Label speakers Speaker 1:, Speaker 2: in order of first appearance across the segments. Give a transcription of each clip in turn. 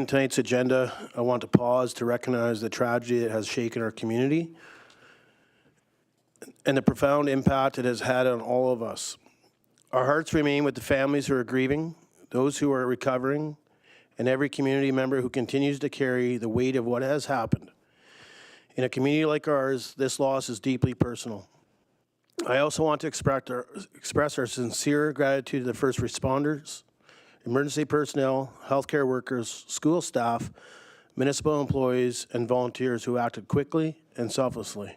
Speaker 1: In tonight's agenda, I want to pause to recognize the tragedy that has shaken our community and the profound impact it has had on all of us. Our hearts remain with the families who are grieving, those who are recovering, and every community member who continues to carry the weight of what has happened. In a community like ours, this loss is deeply personal. I also want to express our sincere gratitude to the first responders, emergency personnel, healthcare workers, school staff, municipal employees, and volunteers who acted quickly and selflessly.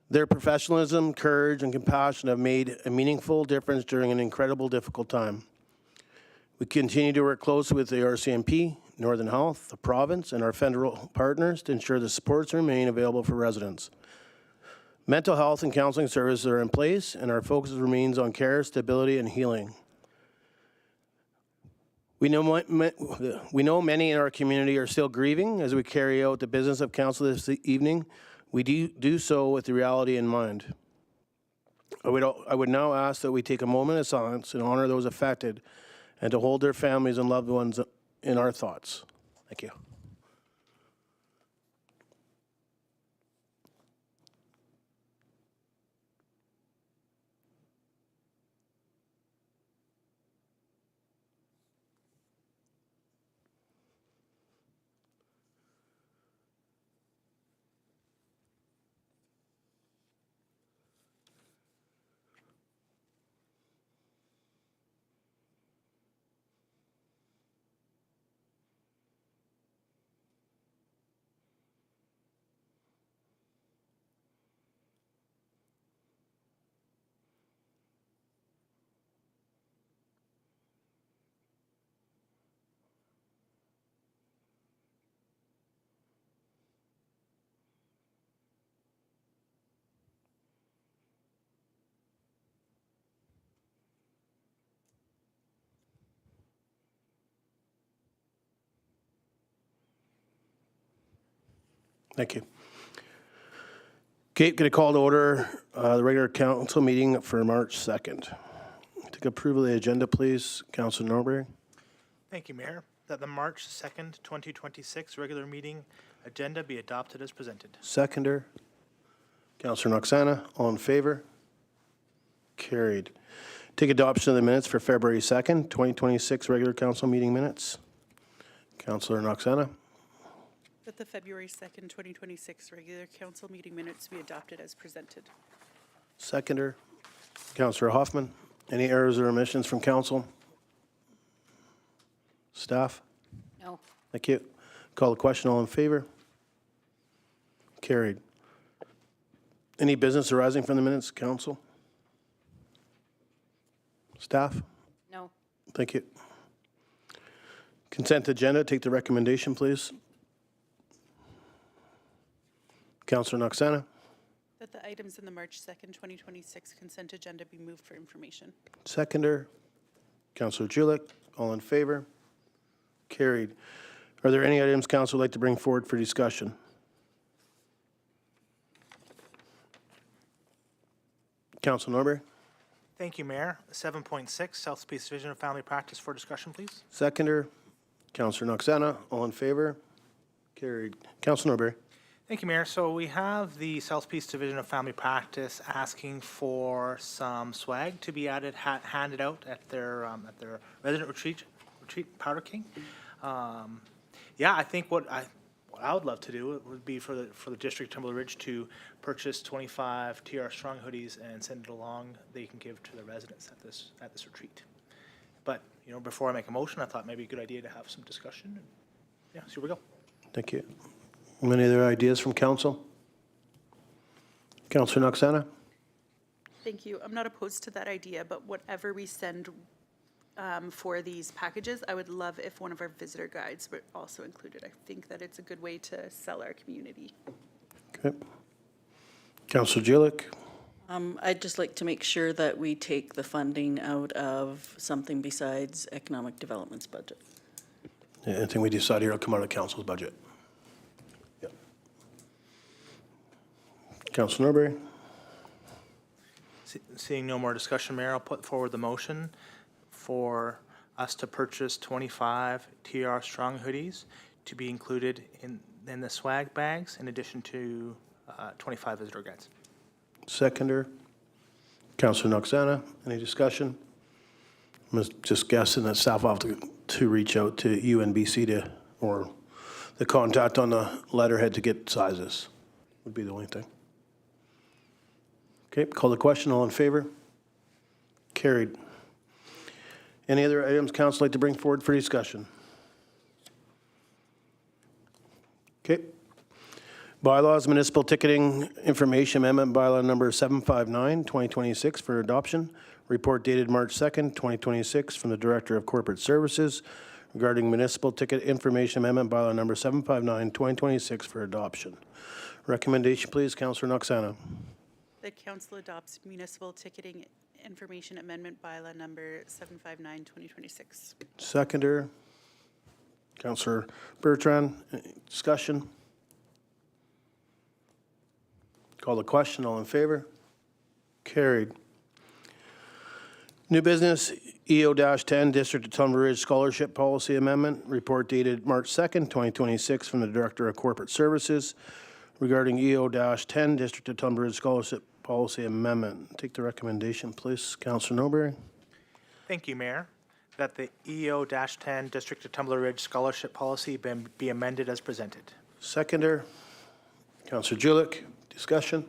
Speaker 1: Their professionalism, courage, and compassion have made a meaningful difference during an incredible, difficult time. We continue to work closely with the RCMP, Northern Health, the province, and our federal partners to ensure the supports remain available for residents. Mental health and counseling services are in place, and our focus remains on care, stability, and healing. We know many in our community are still grieving as we carry out the business of council this evening. We do so with the reality in mind. I would now ask that we take a moment of silence and honor those affected and to hold their families and loved ones in our thoughts. Thank you. Thank you. Okay, going to call to order the regular council meeting for March 2nd. Take approval of the agenda, please. Councillor Norbury.
Speaker 2: Thank you, Mayor. That the March 2nd, 2026 regular meeting agenda be adopted as presented.
Speaker 1: Seconder. Councillor Noxana. All in favor? Carried. Take adoption of the minutes for February 2nd, 2026 regular council meeting minutes. Councillor Noxana.
Speaker 3: That the February 2nd, 2026 regular council meeting minutes be adopted as presented.
Speaker 1: Seconder. Councillor Hoffman. Any errors or omissions from council? Staff?
Speaker 3: No.
Speaker 1: Thank you. Call the question. All in favor? Carried. Any business arising from the minutes, council? Staff?
Speaker 3: No.
Speaker 1: Thank you. Consent agenda. Take the recommendation, please. Councillor Noxana.
Speaker 3: That the items in the March 2nd, 2026 consent agenda be moved for information.
Speaker 1: Seconder. Councillor Julik. All in favor? Carried. Are there any items council would like to bring forward for discussion? Councillor Norbury.
Speaker 2: Thank you, Mayor. 7.6, South Peace Division of Family Practice for discussion, please.
Speaker 1: Seconder. Councillor Noxana. All in favor? Carried. Councillor Norbury.
Speaker 2: Thank you, Mayor. So we have the South Peace Division of Family Practice asking for some swag to be handed out at their resident retreat, Powder King. Yeah, I think what I would love to do would be for the district Timberlake Ridge to purchase 25 TR Strong hoodies and send it along. They can give to the residents at this retreat. But you know, before I make a motion, I thought maybe a good idea to have some discussion. And, yeah, so here we go.
Speaker 1: Thank you. Any other ideas from council? Councillor Noxana.
Speaker 3: Thank you. I'm not opposed to that idea, but whatever we send for these packages, I would love if one of our visitor guides were also included. I think that it's a good way to sell our community.
Speaker 1: Okay. Councillor Julik.
Speaker 4: I'd just like to make sure that we take the funding out of something besides economic development's budget.
Speaker 1: Yeah, anything we decide here will come out of council's budget. Yep. Councillor Norbury.
Speaker 2: Seeing no more discussion, Mayor, I'll put forward the motion for us to purchase 25 TR Strong hoodies to be included in the swag bags, in addition to 25 visitor guides.
Speaker 1: Seconder, Councillor Noxana. Any discussion? I'm just guessing that staff will have to reach out to UNBC or the contact on the letterhead to get sizes. Would be the only thing. Okay, call the question. All in favor? Carried. Any other items council like to bring forward for discussion? Okay. Bylaws, municipal ticketing information amendment bylaw number 759, 2026 for adoption. Report dated March 2nd, 2026 from the Director of Corporate Services regarding municipal ticket information amendment bylaw number 759, 2026 for adoption. Recommendation, please, Councillor Noxana.
Speaker 3: The council adopts municipal ticketing information amendment bylaw number 759, 2026.
Speaker 1: Seconder, Councillor Bertrand. Any discussion? Call the question. All in favor? Carried. New business, EO-10, District of Tumbler Ridge Scholarship Policy Amendment. Report dated March 2nd, 2026 from the Director of Corporate Services regarding EO-10, District of Tumbler Ridge Scholarship Policy Amendment. Take the recommendation, please. Councillor Noberry.
Speaker 2: Thank you, Mayor. That the EO-10 District of Tumbler Ridge Scholarship Policy be amended as presented.
Speaker 1: Seconder, Councillor Julich. Discussion?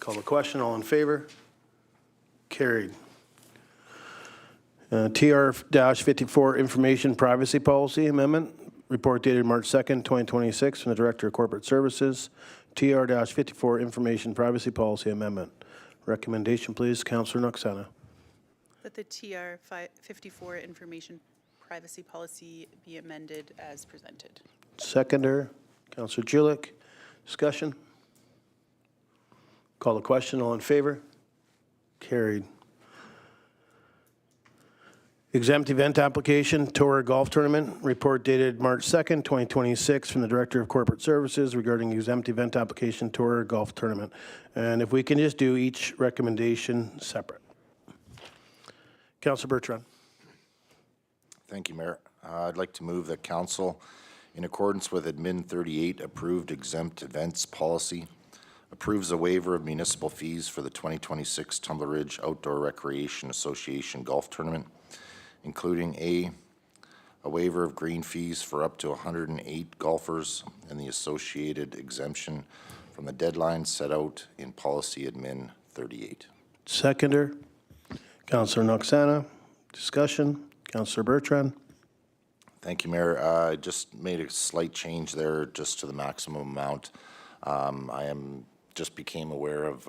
Speaker 1: Call the question. All in favor? Carried. TR-54 Information Privacy Policy Amendment. Report dated March 2nd, 2026 from the Director of Corporate Services. TR-54 Information Privacy Policy Amendment. Recommendation, please. Councillor Noxana.
Speaker 3: That the TR-54 information privacy policy be amended as presented.
Speaker 1: Seconder, Councillor Julich. Discussion? Call the question. All in favor? Carried. Exempt event application, Tour Golf Tournament. Report dated March 2nd, 2026 from the Director of Corporate Services regarding exempt event application, Tour Golf Tournament. And if we can just do each recommendation separate. Councillor Bertrand.
Speaker 5: Thank you, Mayor. I'd like to move that council, in accordance with Admin 38 approved exempt events policy, approves a waiver of municipal fees for the 2026 Tumbler Ridge Outdoor Recreation Association Golf Tournament, including a waiver of green fees for up to 108 golfers and the associated exemption from the deadline set out in Policy Admin 38.
Speaker 1: Seconder, Councillor Noxana. Discussion, Councillor Bertrand.
Speaker 5: Thank you, Mayor. I just made a slight change there just to the maximum amount. Just became aware of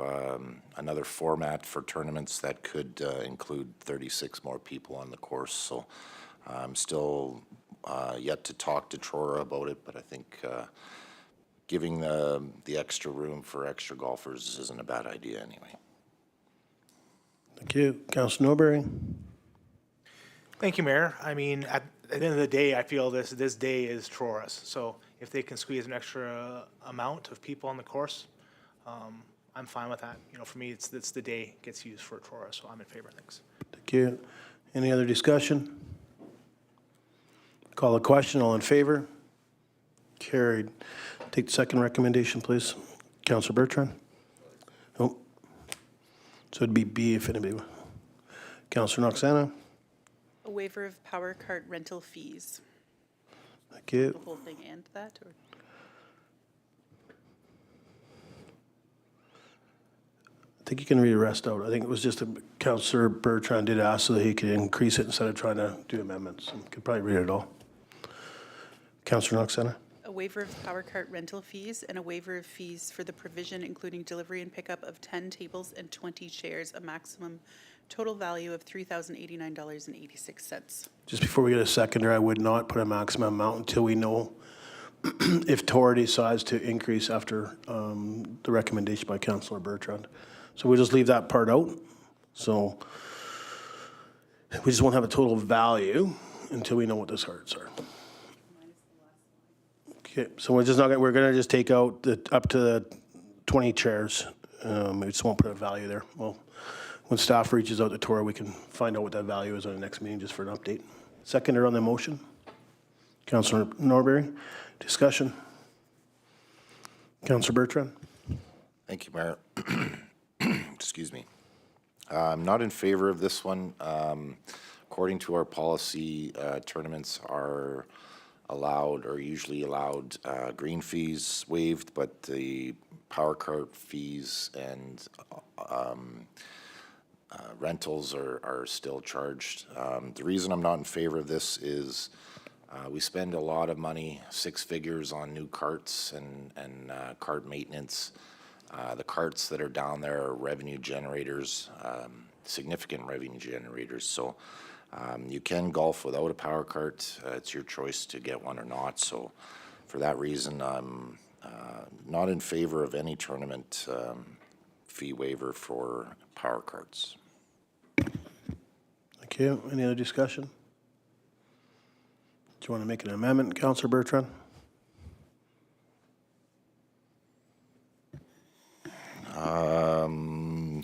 Speaker 5: another format for tournaments that could include 36 more people on the course. So I'm still yet to talk to Trora about it, but I think giving the extra room for extra golfers isn't a bad idea anyway.
Speaker 1: Thank you. Councillor Noberry.
Speaker 2: Thank you, Mayor. I mean, at the end of the day, I feel this day is Trora's. So if they can squeeze an extra amount of people on the course, I'm fine with that. You know, for me, it's the day gets used for Trora, so I'm in favor. Thanks.
Speaker 1: Thank you. Any other discussion? Call the question. All in favor? Carried. Take the second recommendation, please. Councillor Bertrand. Oh. So it'd be B if anybody. Councillor Noxana.
Speaker 3: A waiver of power cart rental fees.
Speaker 1: Thank you.
Speaker 3: The whole thing and that, or?
Speaker 1: I think you can read the rest out. I think it was just Councillor Bertrand did ask so that he could increase it instead of trying to do amendments. You could probably read it all. Councillor Noxana.
Speaker 3: A waiver of power cart rental fees and a waiver of fees for the provision including delivery and pickup of 10 tables and 20 chairs, a maximum total value of $3,089.86.
Speaker 1: Just before we get a seconder, I would not put a maximum amount until we know if Tor decides to increase after the recommendation by Councillor Bertrand. So we'll just leave that part out. So we just won't have a total value until we know what the carts are. Okay, so we're gonna just take out up to the 20 chairs. We just won't put a value there. We'll when staff reaches out to Tora, we can find out what that value is on the next meeting, just for an update. Seconder on the motion? Councillor Norbury. Discussion? Councillor Bertrand?
Speaker 5: Thank you, Mayor. Excuse me. I'm not in favor of this one. According to our policy, tournaments are allowed, or usually allowed, green fees waived, but the power cart fees and rentals are still charged. The reason I'm not in favor of this is we spend a lot of money, 6 figures, on new carts and cart maintenance. The carts that are down there are revenue generators, significant revenue generators. So you can golf without a power cart. It's your choice to get one or not. So for that reason, I'm not in favor of any tournament fee waiver for power carts.
Speaker 1: Thank you. Any other discussion? Do you want to make an amendment, Councillor Bertrand?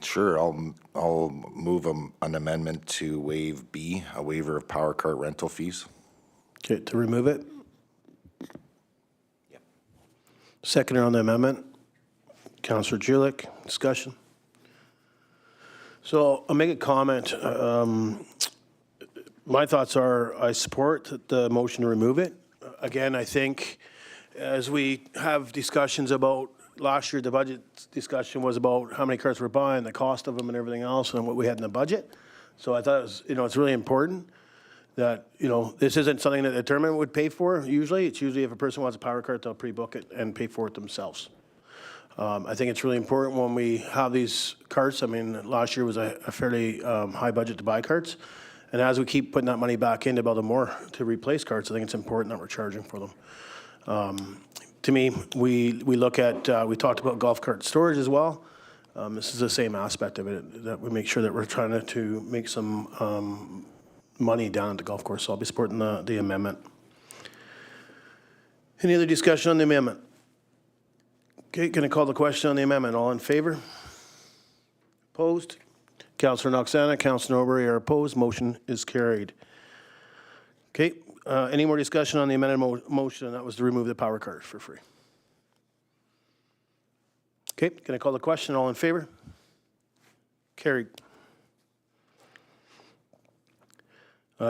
Speaker 5: Sure, I'll move an amendment to waive B, a waiver of power cart rental fees.
Speaker 1: Okay, to remove it?
Speaker 5: Yep.
Speaker 1: Seconder on the amendment? Councillor Julik. Discussion? So I'll make a comment. My thoughts are I support the motion to remove it. Again, I think as we have discussions about last year, the budget discussion was about how many carts we're buying, the cost of them and everything else, and what we had in the budget. So I thought it was, it's really important that, this isn't something that the tournament would pay for usually. It's usually if a person wants a power cart, they'll pre-book it and pay for it themselves. I think it's really important when we have these carts. I mean, last year was a fairly high budget to buy carts. And as we keep putting that money back in to build more to replace carts, I think it's important that we're charging for them. To me, we look at, we talked about golf cart storage as well. This is the same aspect of it, that we make sure that we're trying to make some money down at the golf course. So I'll be supporting the amendment. Any other discussion on the amendment? Okay, going to call the question on the amendment. All in favor? Opposed? Councillor Noxana, Councillor Norbury are opposed. Motion is carried. Okay, any more discussion on the amended motion? That was to remove the power cart for free. Okay, going to call the question. All in favor? Carried.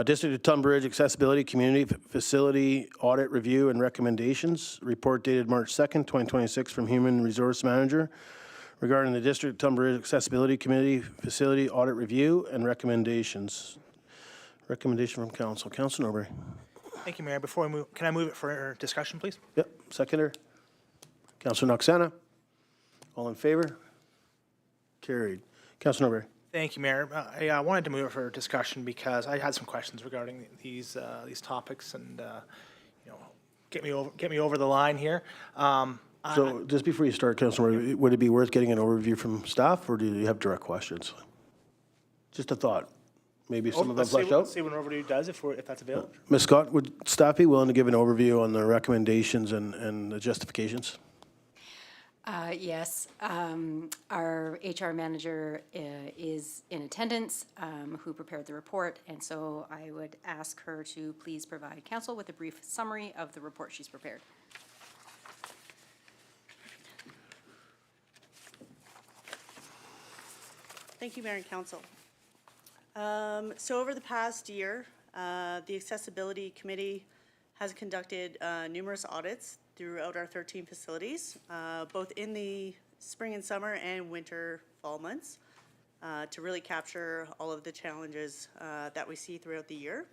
Speaker 1: District of Tunbridge Accessibility Community Facility Audit Review and Recommendations. Report dated March 2nd, 2026 from Human Resource Manager regarding the District of Tunbridge Accessibility Community Facility Audit Review and Recommendations. Recommendation from Council. Councilor Norbury.
Speaker 2: Thank you, Mayor. Before we move, can I move it for discussion, please?
Speaker 1: Yep, seconder. Councilor Noxana. All in favor? Carried. Councilor Norbury.
Speaker 2: Thank you, Mayor. I wanted to move it for discussion because I had some questions regarding these topics, and get me over the line here.
Speaker 1: So just before you start, Councilor Norbury, would it be worth getting an overview from staff, or do you have direct questions? Just a thought. Maybe some of them flesh out.
Speaker 2: Let's see what an overview does if that's available.
Speaker 1: Ms. Scott, would staff be willing to give an overview on the recommendations and the justifications?
Speaker 6: Yes, our HR manager is in attendance, who prepared the report, and so I would ask her to please provide council with a brief summary of the report she's prepared.
Speaker 7: Thank you, Mayor and Council. So over the past year, the Accessibility Committee has conducted numerous audits throughout our 13 facilities, both in the spring and summer and winter fall months, to really capture all of the challenges that we see throughout the year.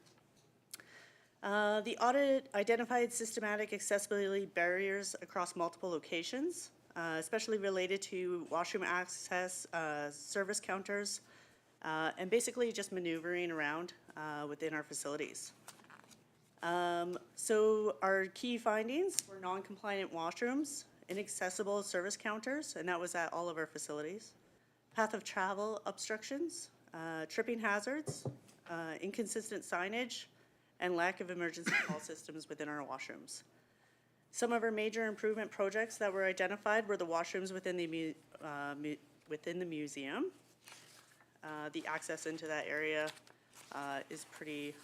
Speaker 7: The audit identified systematic accessibility barriers across multiple locations, especially related to washroom access, service counters, and basically just maneuvering around within our facilities. So our key findings were non-compliant washrooms, inaccessible service counters, and that was at all of our facilities, path of travel obstructions, tripping hazards, inconsistent signage, and lack of emergency call systems within our washrooms. Some of our major improvement projects that were identified were the washrooms within the museum, the access into that area is pretty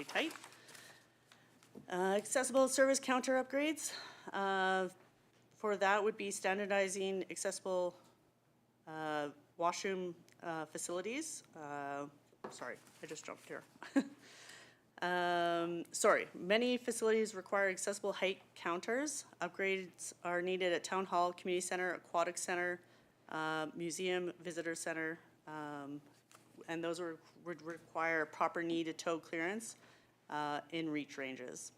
Speaker 7: tight. Accessible service counter upgrades. For that would be standardizing accessible washroom facilities. Sorry, I just jumped here. Many facilities require accessible height counters. Upgrades are needed at Town Hall, Community Center, Aquatic Center, Museum, Visitor Center, and those would require proper knee-to-toe clearance in reach ranges.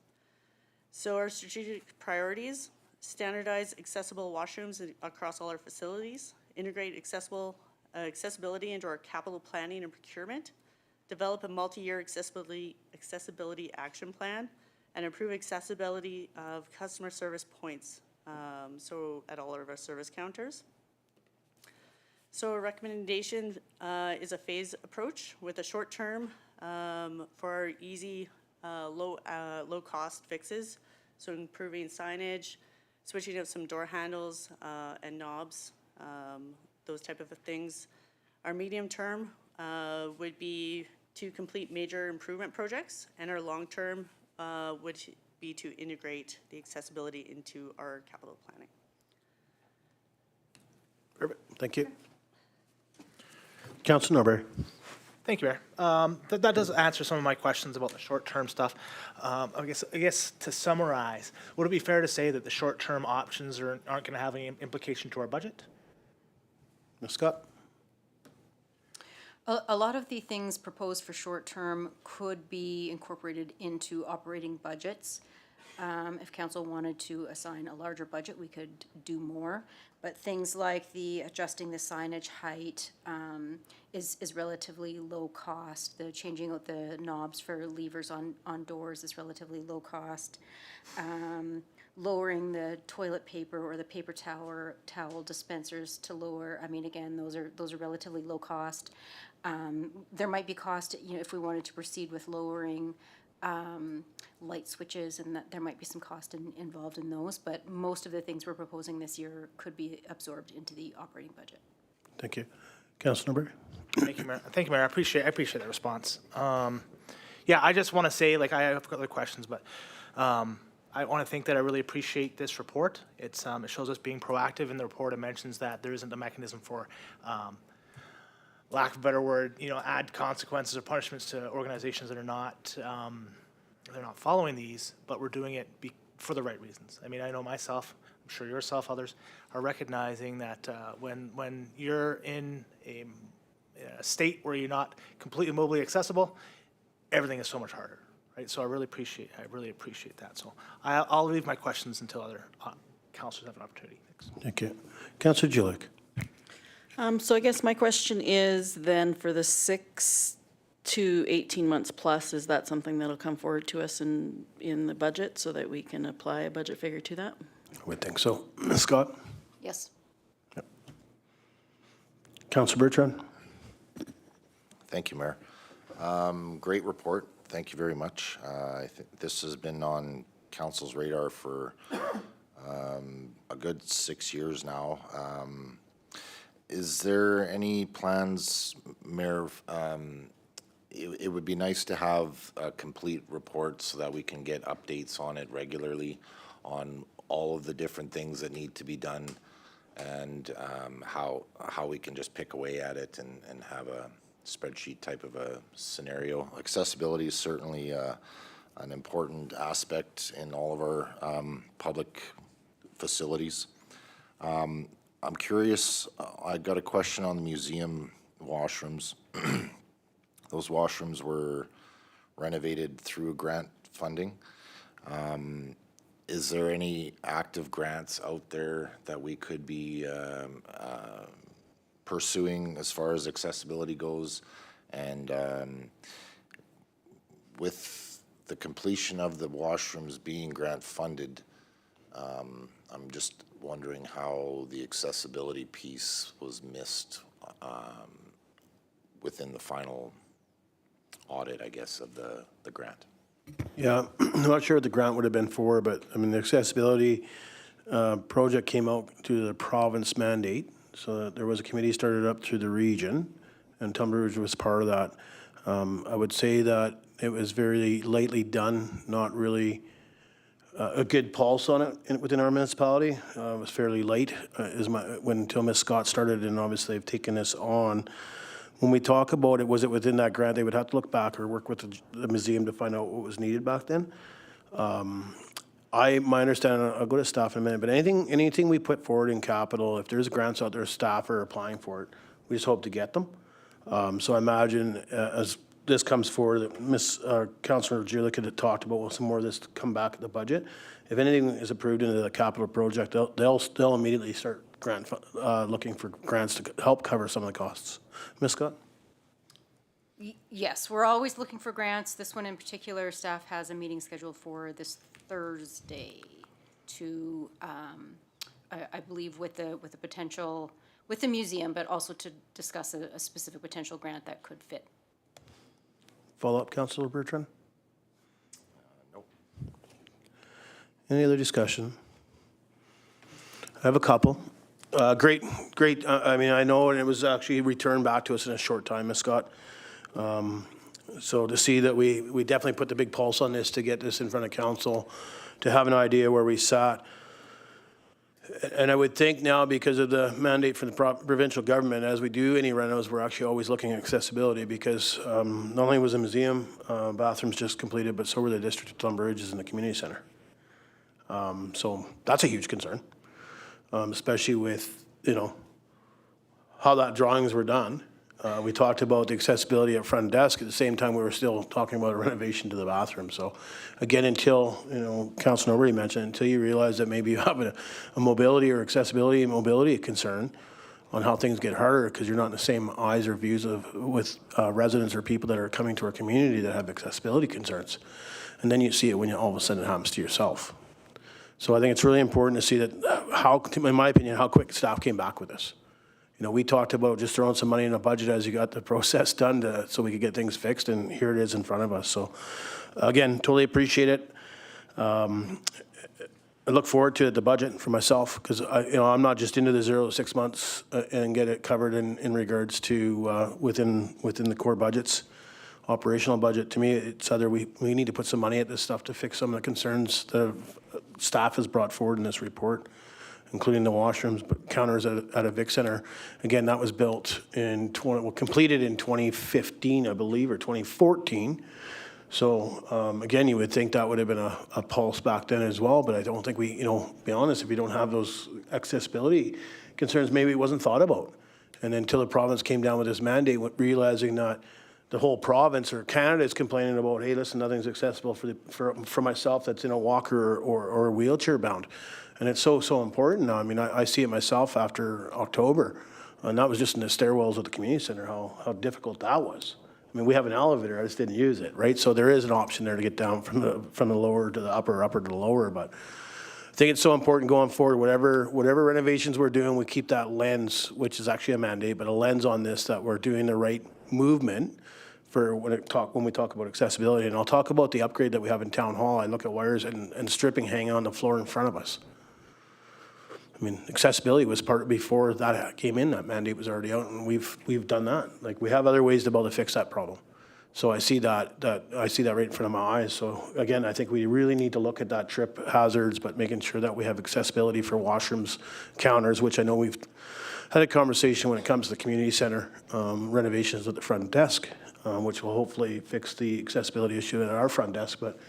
Speaker 7: So our strategic priorities: standardize accessible washrooms across all our facilities, integrate accessibility into our capital planning and procurement, develop a multi-year accessibility action plan, and improve accessibility of customer service points, so at all of our service counters. So a recommendation is a phased approach with a short term for our easy, low cost fixes. So improving signage, switching out some door handles and knobs, those type of things. Our medium term would be to complete major improvement projects, and our long term would be to integrate the accessibility into our capital planning.
Speaker 1: Perfect. Thank you. Councilor Norbury.
Speaker 2: Thank you, Mayor. That does answer some of my questions about the short-term stuff. I guess to summarize, would it be fair to say that the short-term options aren't going to have any implication to our budget?
Speaker 1: Ms. Scott?
Speaker 6: A lot of the things proposed for short-term could be incorporated into operating budgets. If council wanted to assign a larger budget, we could do more. But things like the adjusting the signage height is relatively low cost. The changing out the knobs for levers on doors is relatively low cost. Lowering the toilet paper or the paper towel dispensers to lower, I mean, again, those are relatively low cost. There might be cost, if we wanted to proceed with lowering light switches, and that there might be some cost involved in those, but most of the things we're proposing this year could be absorbed into the operating budget.
Speaker 1: Thank you. Councilor Norbury?
Speaker 2: Thank you, Mayor. Thank you, Mayor. I appreciate that response. Yeah, I just want to say, like, I have other questions, but I want to think that I really appreciate this report. It shows us being proactive. In the report, it mentions that there isn't a mechanism for, lack of a better word, add consequences or punishments to organizations that are not they're not following these, but we're doing it for the right reasons. I mean, I know myself, I'm sure yourself, others are recognizing that when you're in a state where you're not completely mobily accessible, everything is so much harder, right? So I really appreciate that. So I'll leave my questions until other councilors have an opportunity. Thanks.
Speaker 1: Thank you. Councilor Julik?
Speaker 4: So I guess my question is then for the 6 to 18 months plus, is that something that'll come forward to us in the budget so that we can apply a budget figure to that?
Speaker 1: I would think so. Ms. Scott?
Speaker 6: Yes.
Speaker 1: Yep. Councilor Bertrand?
Speaker 5: Thank you, Mayor. Great report. Thank you very much. I think this has been on council's radar for a good 6 years now. Is there any plans, Mayor? It would be nice to have a complete report so that we can get updates on it regularly on all of the different things that need to be done, and how we can just pick away at it and have a spreadsheet type of a scenario. Accessibility is certainly an important aspect in all of our public facilities. I'm curious, I got a question on the museum washrooms. Those washrooms were renovated through grant funding. Is there any active grants out there that we could be pursuing as far as accessibility goes? And with the completion of the washrooms being grant funded, I'm just wondering how the accessibility piece was missed within the final audit, I guess, of the grant.
Speaker 1: Yeah, I'm not sure what the grant would have been for, but I mean, the accessibility project came out to the province mandate. So that there was a committee started up through the region, and Tumbler Ridge was part of that. I would say that it was very lightly done, not really a good pulse on it within our municipality. It was fairly light until Ms. Scott started, and obviously they've taken this on. When we talk about it, was it within that grant? They would have to look back or work with the museum to find out what was needed back then. My understanding, I'll go to staff in a minute, but anything we put forward in capital, if there's grants out there, staff are applying for it, we just hope to get them. So I imagine as this comes forward, that Councillor Julick had talked about, well, some more of this to come back at the budget. If anything is approved into the capital project, they'll immediately start looking for grants to help cover some of the costs. Ms. Scott?
Speaker 6: Yes, we're always looking for grants. This one in particular, staff has a meeting scheduled for this Thursday to, I believe with the potential, with the museum, but also to discuss a specific potential grant that could fit.
Speaker 1: Follow-up, Councillor Bertrand?
Speaker 5: Nope.
Speaker 1: Any other discussion? I have a couple. Great. I mean, I know, and it was actually returned back to us in a short time, Ms. Scott. So to see that we definitely put the big pulse on this to get this in front of council, to have an idea where we sat. And I would think now, because of the mandate from the provincial government, as we do any renos, we're actually always looking at accessibility, because not only was the museum bathrooms just completed, but so were the District of Tumbler Ridges and the community center. So that's a huge concern, especially with, how that drawings were done. We talked about the accessibility at front desk. At the same time, we were still talking about a renovation to the bathroom. So again, until, Councilor Dober mentioned, until you realize that maybe you have a mobility or accessibility and mobility concern on how things get harder, because you're not in the same eyes or views with residents or people that are coming to our community that have accessibility concerns. And then you see it when all of a sudden it happens to yourself. So I think it's really important to see that in my opinion, how quick staff came back with this. We talked about just throwing some money in the budget as you got the process done so we could get things fixed, and here it is in front of us. So, again, totally appreciate it. I look forward to the budget for myself, because I'm not just into the 0 to 6 months and get it covered in regards to within the core budgets, operational budget. To me, it's either we need to put some money at this stuff to fix some of the concerns that staff has brought forward in this report, including the washrooms, but counters at a Vic Center. Again, that was built completed in 2015, I believe, or 2014. So again, you would think that would have been a pulse back then as well, but I don't think be honest, if you don't have those accessibility concerns, maybe it wasn't thought about. And until the province came down with this mandate, realizing that the whole province or Canada is complaining about, hey, listen, nothing's accessible for myself that's in a walker or wheelchair bound. And it's so important now. I mean, I see it myself after October, and that was just in the stairwells of the community center, how difficult that was. I mean, we have an elevator, I just didn't use it, right? So there is an option there to get down from the lower to the upper to the lower, but I think it's so important going forward, whatever renovations we're doing, we keep that lens, which is actually a mandate, but a lens on this, that we're doing the right movement for when we talk about accessibility. And I'll talk about the upgrade that we have in Town Hall. I look at wires and stripping hanging on the floor in front of us. I mean, accessibility was part before that came in. That mandate was already out, and we've done that. Like, we have other ways to be able to fix that problem. So I see that right in front of my eyes. So again, I think we really need to look at that trip hazards, but making sure that we have accessibility for washrooms, counters, which I know we've had a conversation when it comes to the community center renovations at the front desk, which will hopefully fix the accessibility issue at our front desk. But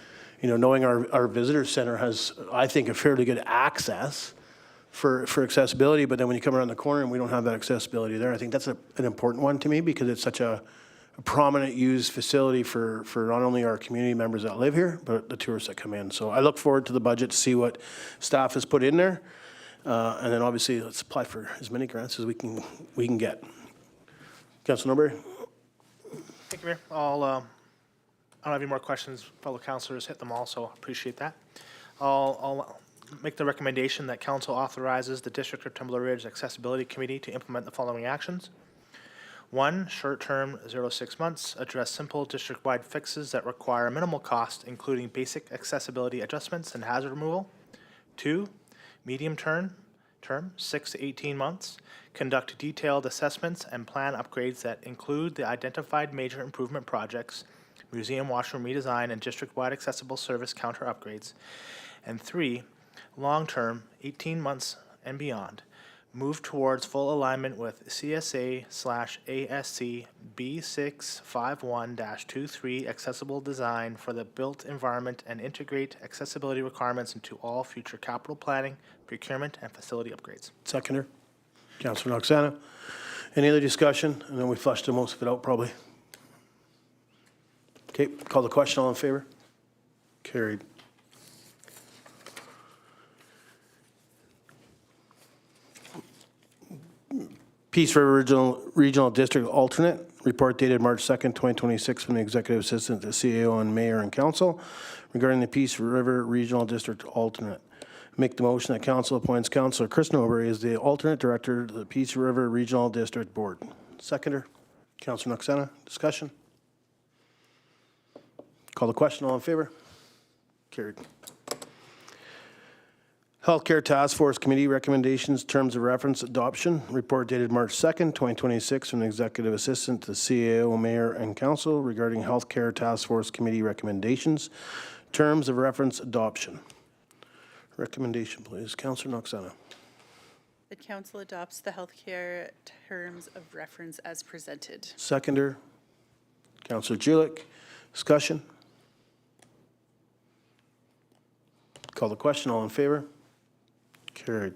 Speaker 1: knowing our visitor center has, I think, a fairly good access for accessibility, but then when you come around the corner and we don't have that accessibility there, I think that's an important one to me, because it's such a prominent used facility for not only our community members that live here, but the tourists that come in. So I look forward to the budget to see what staff has put in there, and then obviously let's apply for as many grants as we can get. Councilor Dober?
Speaker 2: Thank you, Mayor. I don't have any more questions. Fellow councillors hit them all, so appreciate that. I'll make the recommendation that council authorizes the District of Tumbler Ridge Accessibility Committee to implement the following actions. 1, short-term, 0 to 6 months, address simple district-wide fixes that require minimal cost, including basic accessibility adjustments and hazard removal. 2, medium-term, term, 6 to 18 months. Conduct detailed assessments and plan upgrades that include the identified major improvement projects, museum washroom redesign, and district-wide accessible service counter upgrades. And 3, long-term, 18 months and beyond, move towards full alignment with CSA/ASC B651-23 accessible design for the built environment and integrate accessibility requirements into all future capital planning, procurement, and facility upgrades.
Speaker 1: Seconder. Councillor Noxana. Any other discussion? I know we flushed most of it out probably. Okay, call the question. All in favor? Carried. Peace River Regional District Alternate, report dated March 2nd, 2026 from the Executive Assistant to CAO and Mayor and Council regarding the Peace River Regional District Alternate. Make the motion that Council appoints Councillor Chris Dober as the alternate director to the Peace River Regional District Board. Seconder, Councillor Noxana. Discussion? Call the question. All in favor? Carried. Healthcare Task Force Committee recommendations, terms of reference, adoption. Report dated March 2nd, 2026 from the Executive Assistant to CAO, Mayor, and Council regarding Healthcare Task Force Committee recommendations, terms of reference, adoption. Recommendation, please. Councillor Noxana.
Speaker 3: The council adopts the healthcare terms of reference as presented.
Speaker 1: Seconder, Councillor Julik. Discussion? Call the question. All in favor? Carried.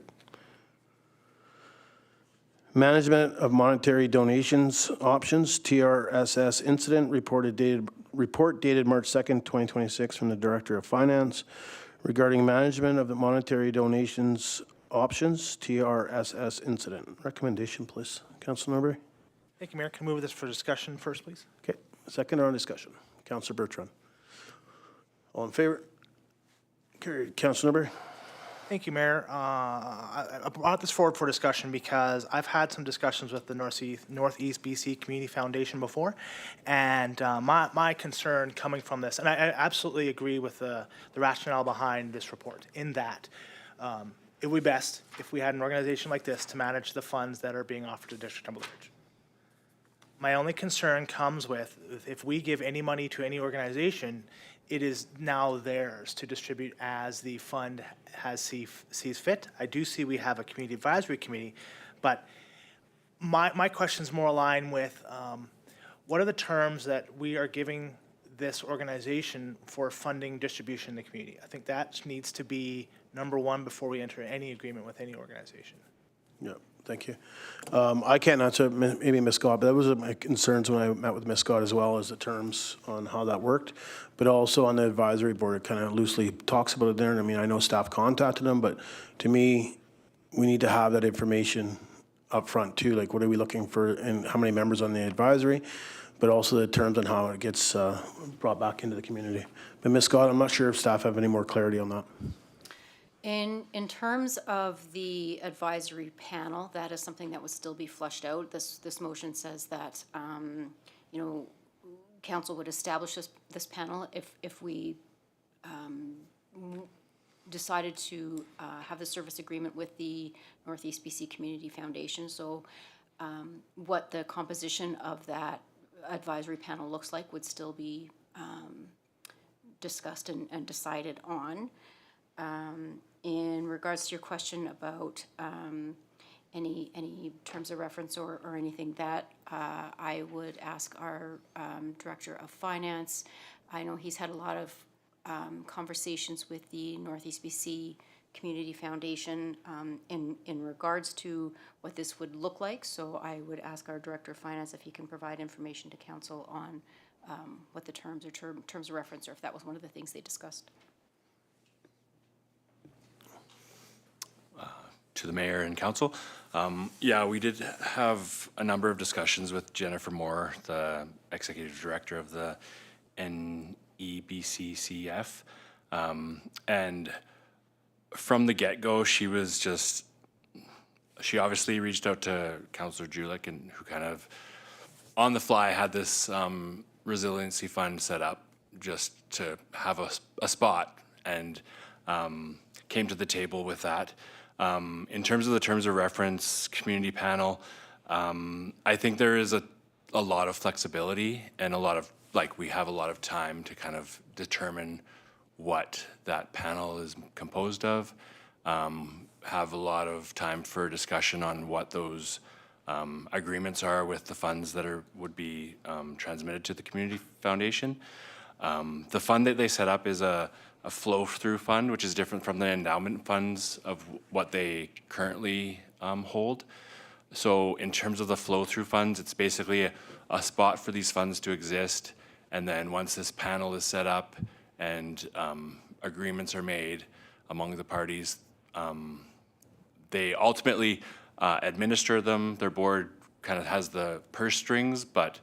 Speaker 1: Management of monetary donations options, TRSS incident, report dated March 2nd, 2026 from the Director of Finance regarding management of the monetary donations options, TRSS incident. Recommendation, please. Councilor Norbury.
Speaker 2: Thank you, Mayor. Can I move this for discussion first, please?
Speaker 1: Okay. Seconder on discussion. Councilor Bertrand. All in favor? Carried. Councilor Norbury.
Speaker 2: Thank you, Mayor. I brought this forward for discussion because I've had some discussions with the Northeast BC Community Foundation before, and my concern coming from this, and I absolutely agree with the rationale behind this report, in that it would be best if we had an organization like this to manage the funds that are being offered to District Number Ridge. My only concern comes with if we give any money to any organization, it is now theirs to distribute as the fund sees fit. I do see we have a community advisory committee, but my question's more aligned with what are the terms that we are giving this organization for funding distribution in the community? I think that needs to be number one before we enter any agreement with any organization.
Speaker 1: Yeah, thank you. I can't answer, maybe Ms. Scott, but that was my concerns when I met with Ms. Scott as well, as the terms on how that worked. But also on the advisory board, it kind of loosely talks about it there. And I mean, I know staff contacted them, but to me, we need to have that information up front too. Like, what are we looking for and how many members on the advisory, but also the terms on how it gets brought back into the community. But Ms. Scott, I'm not sure if staff have any more clarity on that.
Speaker 6: In terms of the advisory panel, that is something that would still be flushed out. This motion says that, you know, council would establish this panel if we decided to have the service agreement with the Northeast BC Community Foundation. So what the composition of that advisory panel looks like would still be discussed and decided on. In regards to your question about any terms of reference or anything that I would ask our Director of Finance. I know he's had a lot of conversations with the Northeast BC Community Foundation in regards to what this would look like. So I would ask our Director of Finance if he can provide information to council on what the terms or terms of reference, or if that was one of the things they discussed.
Speaker 8: To the mayor and council. Yeah, we did have a number of discussions with Jennifer Moore, the executive director of the NEBCCF. And from the get-go, she obviously reached out to Councillor Julik, and who kind of on the fly had this resiliency fund set up just to have a spot. And came to the table with that. In terms of the terms of reference community panel, I think there is a lot of flexibility and we have a lot of time to kind of determine what that panel is composed of, have a lot of time for discussion on what those agreements are with the funds that would be transmitted to the community foundation. The fund that they set up is a flow-through fund, which is different from the endowment funds of what they currently hold. So in terms of the flow-through funds, it's basically a spot for these funds to exist. And then once this panel is set up and agreements are made among the parties, they ultimately administer them. Their board kind of has the purse strings, but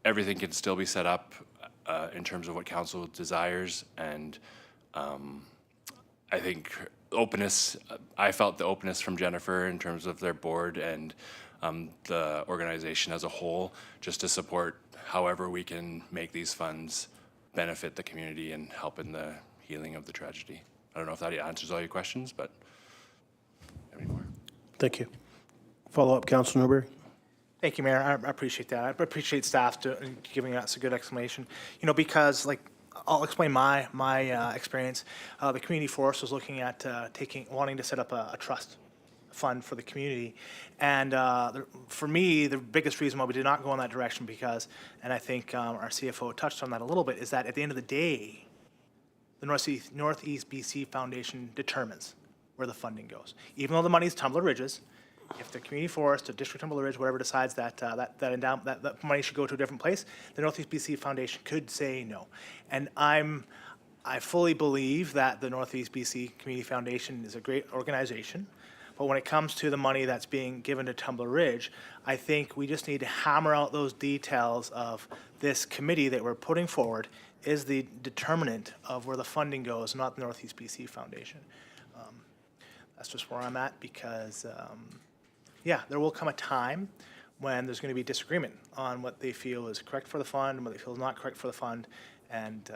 Speaker 8: everything can still be set up in terms of what council desires. And I think openness, I felt the openness from Jennifer in terms of their board and the organization as a whole, just to support however we can make these funds benefit the community and help in the healing of the tragedy. I don't know if that answers all your questions, but any more?
Speaker 1: Thank you. Follow-up, Councilor Newberry.
Speaker 2: Thank you, Mayor. I appreciate that. I appreciate staff giving us a good explanation. You know, because like, I'll explain my experience. The community forest was looking at wanting to set up a trust fund for the community, and for me, the biggest reason why we did not go in that direction, because, and I think our CFO touched on that a little bit, is that at the end of the day, the Northeast BC Foundation determines where the funding goes. Even though the money is Tumbler Ridge's, if the community forest or District Tumbler Ridge, whatever, decides that that money should go to a different place, the Northeast BC Foundation could say no. And I fully believe that the Northeast BC Community Foundation is a great organization, but when it comes to the money that's being given to Tumbler Ridge, I think we just need to hammer out those details of this committee that we're putting forward is the determinant of where the funding goes, not the Northeast BC Foundation. That's just where I'm at, because yeah, there will come a time when there's going to be disagreement on what they feel is correct for the fund and what they feel is not correct for the fund. And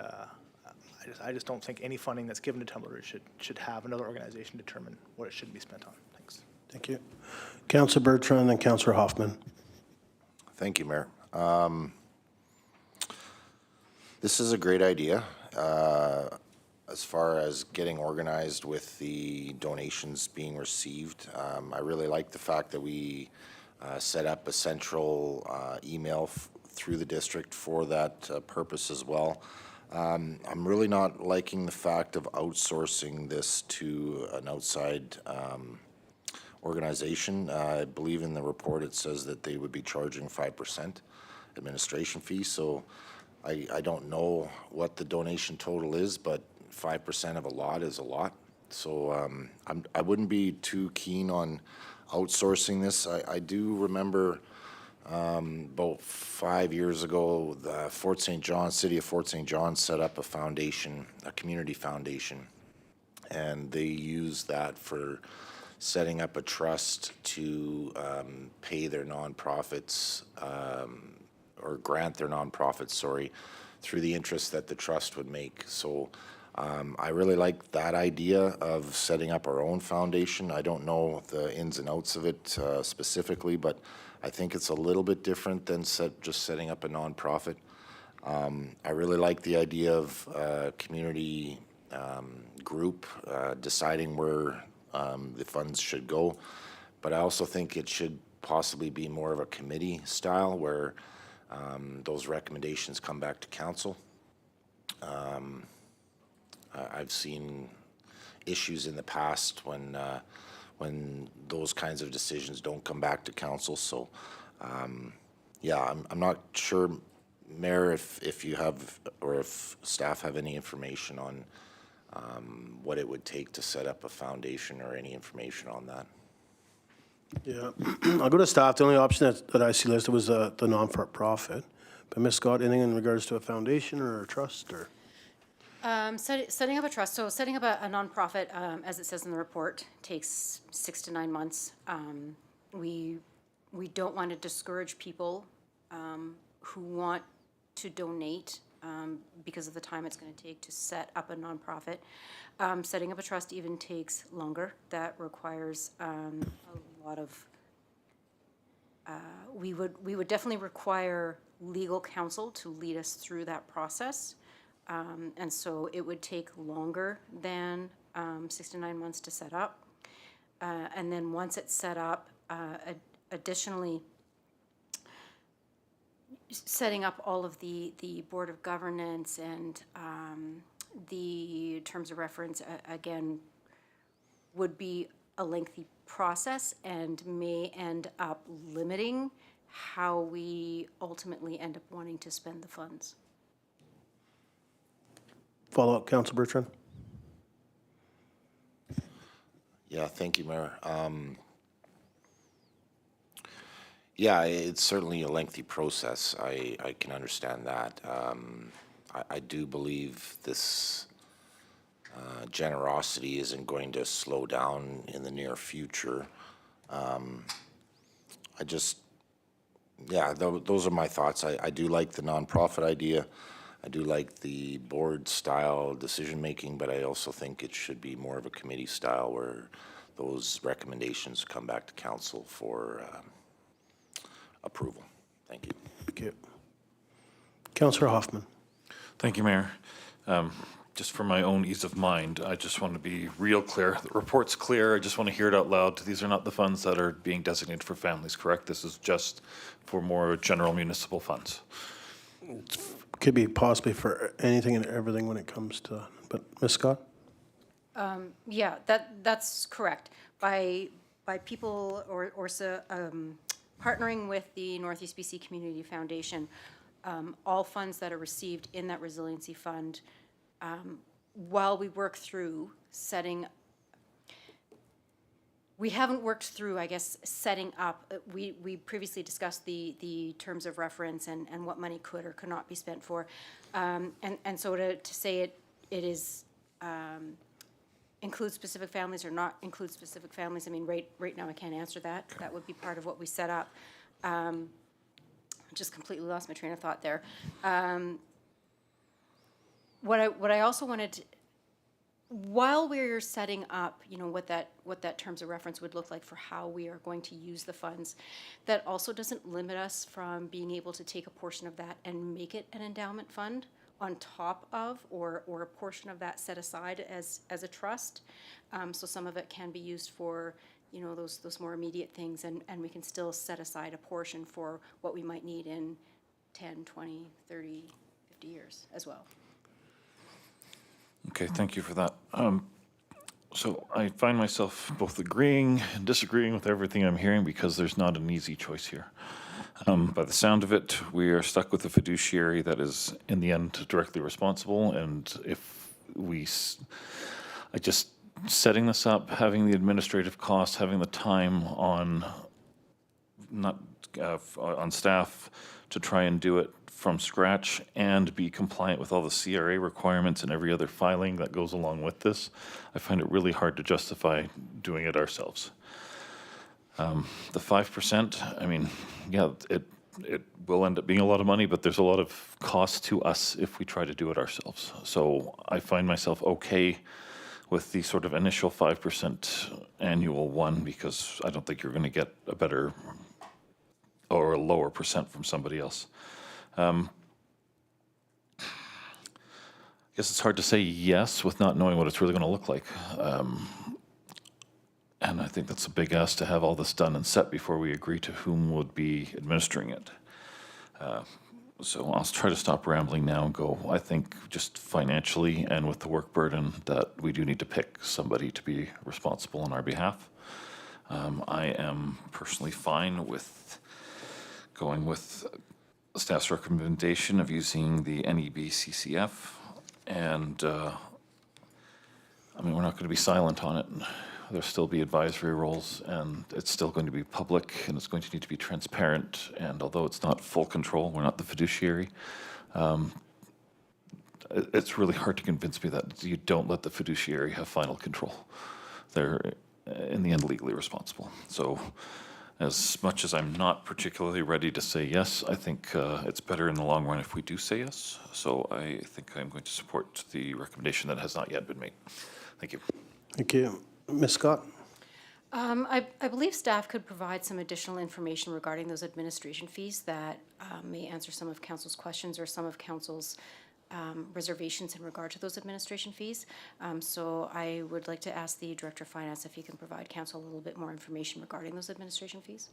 Speaker 2: I just don't think any funding that's given to Tumbler Ridge should have another organization determine what it shouldn't be spent on. Thanks.
Speaker 1: Thank you. Councilor Bertrand and Councilor Hoffman.
Speaker 5: Thank you, Mayor. This is a great idea. As far as getting organized with the donations being received, I really like the fact that we set up a central email through the district for that purpose as well. I'm really not liking the fact of outsourcing this to an outside organization. I believe in the report it says that they would be charging 5% administration fee, so I don't know what the donation total is, but 5% of a lot is a lot. So I wouldn't be too keen on outsourcing this. I do remember about 5 years ago, the Fort St. John, City of Fort St. John set up a foundation, a community foundation, and they used that for setting up a trust to pay their nonprofits, or grant their nonprofits, sorry, through the interest that the trust would make. So I really like that idea of setting up our own foundation. I don't know the ins and outs of it specifically, but I think it's a little bit different than just setting up a nonprofit. I really like the idea of a community group deciding where the funds should go, but I also think it should possibly be more of a committee style where those recommendations come back to council. I've seen issues in the past when those kinds of decisions don't come back to council. So, yeah, I'm not sure, Mayor, if you have or if staff have any information on what it would take to set up a foundation or any information on that.
Speaker 1: Yeah, I'll go to staff. The only option that I see listed was the non-for-profit. But Ms. Scott, anything in regards to a foundation or a trust or?
Speaker 6: Setting up a trust, so setting up a nonprofit, as it says in the report, takes 6 to 9 months. We don't want to discourage people who want to donate because of the time it's going to take to set up a nonprofit. Setting up a trust even takes longer. That requires a lot of, we would definitely require legal counsel to lead us through that process. And so it would take longer than 6 to 9 months to set up. And then once it's set up, additionally, setting up all of the Board of Governance and the terms of reference, again, would be a lengthy process and may end up limiting how we ultimately end up wanting to spend the funds.
Speaker 1: Follow-up, Councillor Bertrand?
Speaker 5: Yeah, thank you, Mayor. Yeah, it's certainly a lengthy process. I can understand that. I do believe this generosity isn't going to slow down in the near future. Those are my thoughts. I do like the nonprofit idea. I do like the board-style decision-making, but I also think it should be more of a committee style where those recommendations come back to council for approval. Thank you.
Speaker 1: Thank you. Councillor Hoffman?
Speaker 9: Thank you, Mayor. Just for my own ease of mind, I just want to be real clear. The report's clear. I just want to hear it out loud. These are not the funds that are being designated for families, correct? This is just for more general municipal funds.
Speaker 1: Could be possibly for anything and everything when it comes to, but Ms. Scott?
Speaker 6: Yeah, that's correct. By people partnering with the Northeast BC Community Foundation, all funds that are received in that resiliency fund, while we work through setting, we haven't worked through, I guess, setting up, we previously discussed the terms of reference and what money could or could not be spent for. And so to say it is, include specific families or not include specific families, I mean, right now I can't answer that. That would be part of what we set up. Just completely lost my train of thought there. What I also wanted to, while we're setting up, you know, what that terms of reference would look like for how we are going to use the funds, that also doesn't limit us from being able to take a portion of that and make it an endowment fund on top of, or a portion of that set aside as a trust. So some of it can be used for, you know, those more immediate things, and we can still set aside a portion for what we might need in 10, 20, 30, 50 years as well.
Speaker 9: Okay, thank you for that. So I find myself both agreeing and disagreeing with everything I'm hearing because there's not an easy choice here. By the sound of it, we are stuck with a fiduciary that is, in the end, directly responsible. And if setting this up, having the administrative costs, having the time on on staff to try and do it from scratch and be compliant with all the CRA requirements and every other filing that goes along with this, I find it really hard to justify doing it ourselves. The 5%, I mean, yeah, it will end up being a lot of money, but there's a lot of cost to us if we try to do it ourselves. So I find myself okay with the sort of initial 5% annual one, because I don't think you're going to get a better or a lower percent from somebody else. I guess it's hard to say yes with not knowing what it's really going to look like. And I think that's a big ask to have all this done and set before we agree to whom would be administering it. So I'll try to stop rambling now and go, I think just financially and with the work burden that we do need to pick somebody to be responsible on our behalf. I am personally fine with going with staff's recommendation of using the NEB CCF. And I mean, we're not going to be silent on it. There'll still be advisory roles, and it's still going to be public, and it's going to need to be transparent. And although it's not full control, we're not the fiduciary, it's really hard to convince me that you don't let the fiduciary have final control. They're, in the end, legally responsible. So As much as I'm not particularly ready to say yes, I think it's better in the long run if we do say yes. So I think I'm going to support the recommendation that has not yet been made. Thank you.
Speaker 1: Thank you. Ms. Scott?
Speaker 6: I believe staff could provide some additional information regarding those administration fees that may answer some of council's questions or some of council's reservations in regard to those administration fees. So I would like to ask the Director of Finance if he can provide council a little bit more information regarding those administration fees.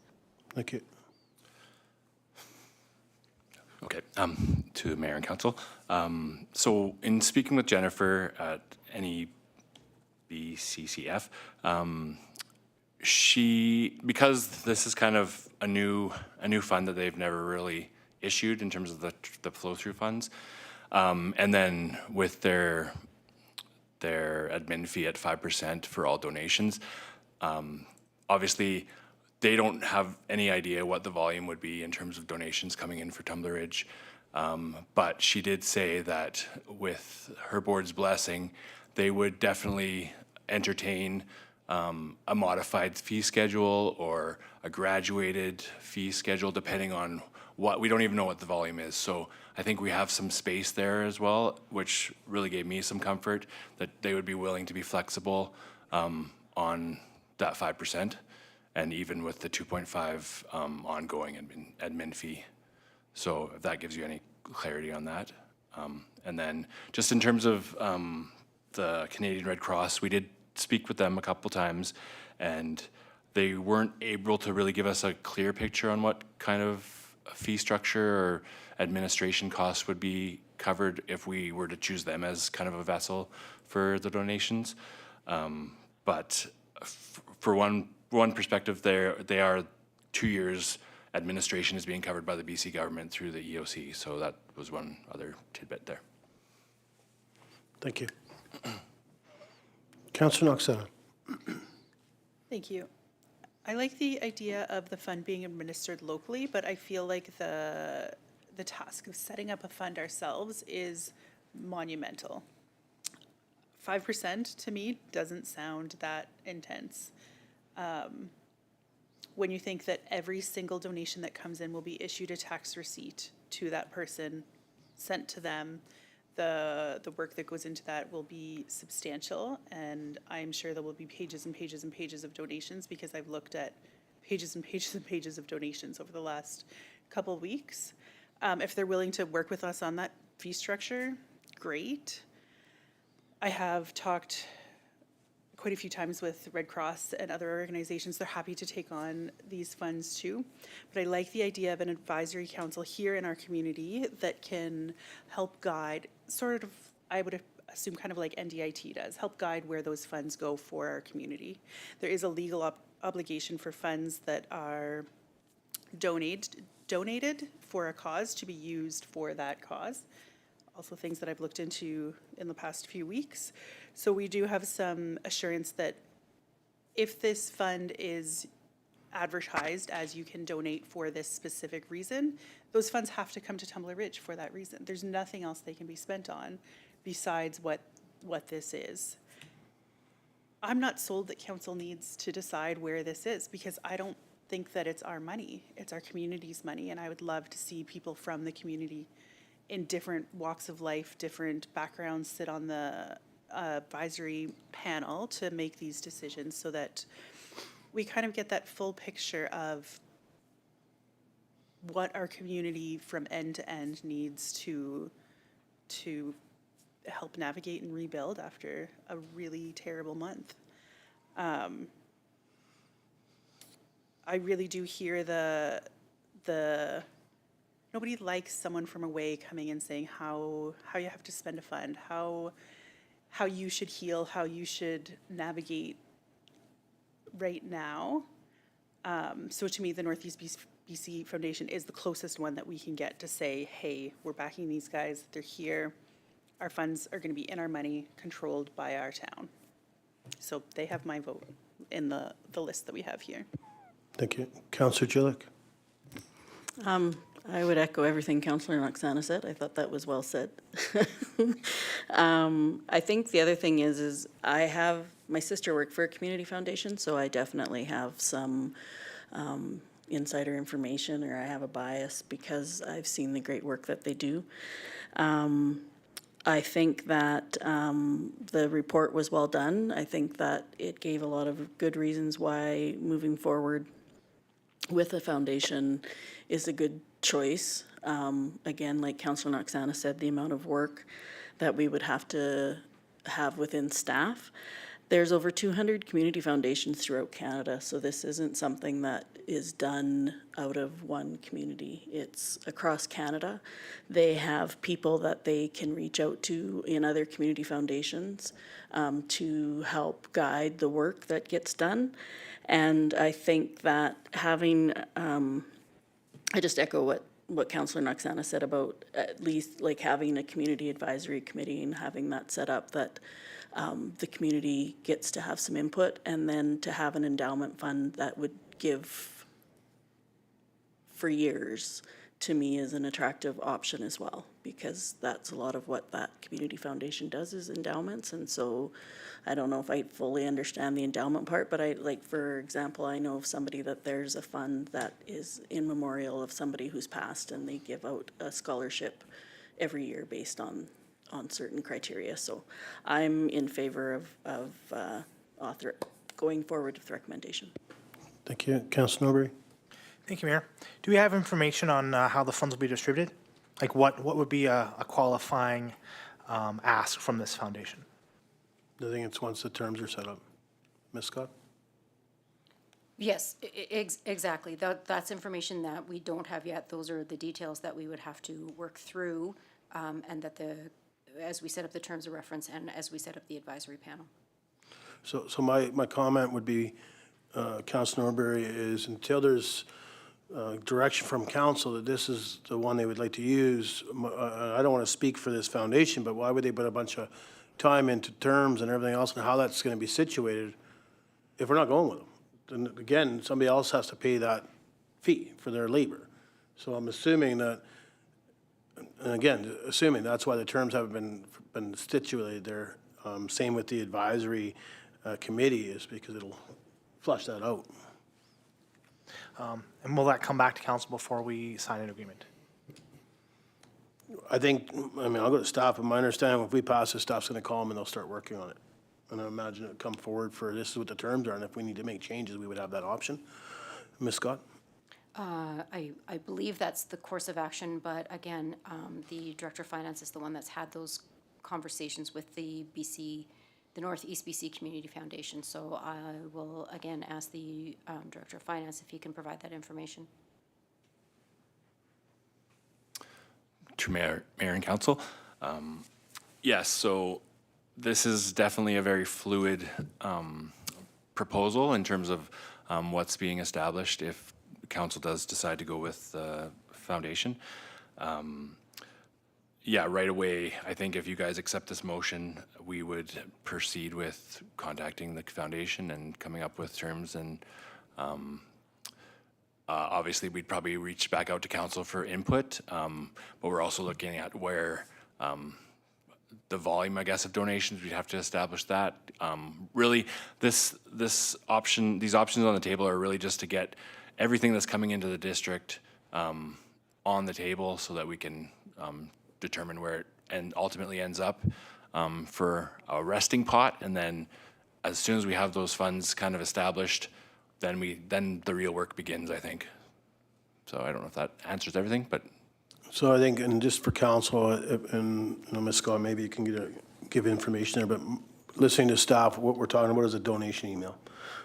Speaker 1: Thank you.
Speaker 8: Okay, to Mayor and Council. So in speaking with Jennifer at NEBCCF, because this is kind of a new fund that they've never really issued in terms of the flow-through funds, and then with their admin fee at 5% for all donations, obviously they don't have any idea what the volume would be in terms of donations coming in for Tumbler Ridge. But she did say that with her board's blessing, they would definitely entertain a modified fee schedule or a graduated fee schedule, depending on what, we don't even know what the volume is. So I think we have some space there as well, which really gave me some comfort that they would be willing to be flexible on that 5%, and even with the 2.5 ongoing admin fee. So if that gives you any clarity on that. And then just in terms of the Canadian Red Cross, we did speak with them a couple times, and they weren't able to really give us a clear picture on what kind of fee structure or administration costs would be covered if we were to choose them as kind of a vessel for the donations. But for one perspective, they are 2 years administration is being covered by the BC government through the EOC. So that was one other tidbit there.
Speaker 1: Thank you. Councillor Knoxana.
Speaker 3: Thank you. I like the idea of the fund being administered locally, but I feel like the task of setting up a fund ourselves is monumental. 5% to me doesn't sound that intense. When you think that every single donation that comes in will be issued a tax receipt to that person, sent to them, the work that goes into that will be substantial, and I'm sure there will be pages and pages and pages of donations, because I've looked at pages and pages and pages of donations over the last couple weeks. If they're willing to work with us on that fee structure, great. I have talked quite a few times with Red Cross and other organizations. They're happy to take on these funds too. But I like the idea of an advisory council here in our community that can help guide, sort of, I would assume kind of like NDIT does, help guide where those funds go for our community. There is a legal obligation for funds that are donated for a cause to be used for that cause. Also things that I've looked into in the past few weeks. So we do have some assurance that if this fund is advertised as you can donate for this specific reason, those funds have to come to Tumbler Ridge for that reason. There's nothing else they can be spent on besides what this is. I'm not sold that council needs to decide where this is, because I don't think that it's our money. It's our community's money, and I would love to see people from the community in different walks of life, different backgrounds, sit on the advisory panel to make these decisions, so that we kind of get that full picture of what our community from end to end needs to help navigate and rebuild after a really terrible month. I really do hear the nobody likes someone from away coming and saying how you have to spend a fund, how you should heal, how you should navigate right now. So to me, the Northeast BC Foundation is the closest one that we can get to say, hey, we're backing these guys, they're here, our funds are going to be in our money, controlled by our town. So they have my vote in the list that we have here.
Speaker 1: Thank you. Councillor Gillick.
Speaker 4: I would echo everything Councillor Knoxana said. I thought that was well said. I think the other thing is I have, my sister worked for a community foundation, so I definitely have some insider information or I have a bias because I've seen the great work that they do. I think that the report was well done. I think that it gave a lot of good reasons why moving forward with the foundation is a good choice. Again, like Councillor Noxana said, the amount of work that we would have to have within staff. There's over 200 community foundations throughout Canada, so this isn't something that is done out of one community. It's across Canada. They have people that they can reach out to in other community foundations to help guide the work that gets done. And I think that having, I just echo what Councillor Noxana said about at least like having a community advisory committee and having that set up that the community gets to have some input, and then to have an endowment fund that would give for years, to me, is an attractive option as well, because that's a lot of what that community foundation does is endowments. And so I don't know if I fully understand the endowment part, but I, like, for example, I know of somebody that there's a fund that is in memorial of somebody who's passed, and they give out a scholarship every year based on certain criteria. So I'm in favor of going forward with recommendation.
Speaker 1: Thank you. Councillor Norbury?
Speaker 2: Thank you, Mayor. Do we have information on how the funds will be distributed? Like what would be a qualifying ask from this foundation?
Speaker 1: I think it's once the terms are set up. Ms. Scott?
Speaker 6: Yes, exactly. That's information that we don't have yet. Those are the details that we would have to work through, and that as we set up the terms of reference and as we set up the advisory panel.
Speaker 1: So my comment would be, Councillor Norbury, is until there's direction from council that this is the one they would like to use, I don't want to speak for this foundation, but why would they put a bunch of time into terms and everything else and how that's going to be situated if we're not going with them? Then again, somebody else has to pay that fee for their labor. So I'm assuming that, and again, assuming that's why the terms haven't been stipulated there. Same with the advisory committee, is because it'll flush that out.
Speaker 2: And will that come back to council before we sign an agreement?
Speaker 1: I think, I mean, I'll go to staff, but my understanding, if we pass this, staff's gonna call them and they'll start working on it. And I imagine it'll come forward for, this is what the terms are, and if we need to make changes, we would have that option. Ms. Scott?
Speaker 6: I believe that's the course of action, but again, the Director of Finance is the one that's had those conversations with the Northeast BC Community Foundation. So I will again ask the Director of Finance if he can provide that information.
Speaker 8: To Mayor and Council. Yes, so this is definitely a very fluid proposal in terms of what's being established if Council does decide to go with the foundation. Yeah, right away, I think if you guys accept this motion, we would proceed with contacting the foundation and coming up with terms, and obviously we'd probably reach back out to council for input, but we're also looking at where the volume, I guess, of donations, we'd have to establish that. Really, these options on the table are really just to get everything that's coming into the district on the table so that we can determine where it ultimately ends up for a resting pot. And then as soon as we have those funds kind of established, then the real work begins, I think. So I don't know if that answers everything, but.
Speaker 1: So I think, and just for council, and Ms. Scott, maybe you can give information there, but listening to staff, what we're talking about is a donation email.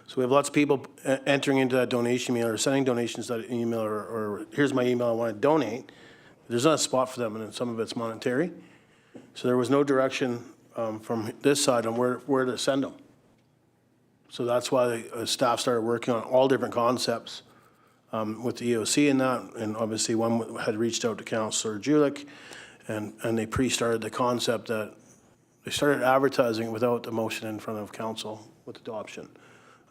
Speaker 1: So we have lots of people entering into that donation email or sending donations to that email, or here's my email, I want to donate. There's not a spot for them, and some of it's monetary. So there was no direction from this side on where to send them. So that's why the staff started working on all different concepts with the EOC and that, and obviously one had reached out to Councillor Julich, and they pre-started the concept that they started advertising without the motion in front of council with adoption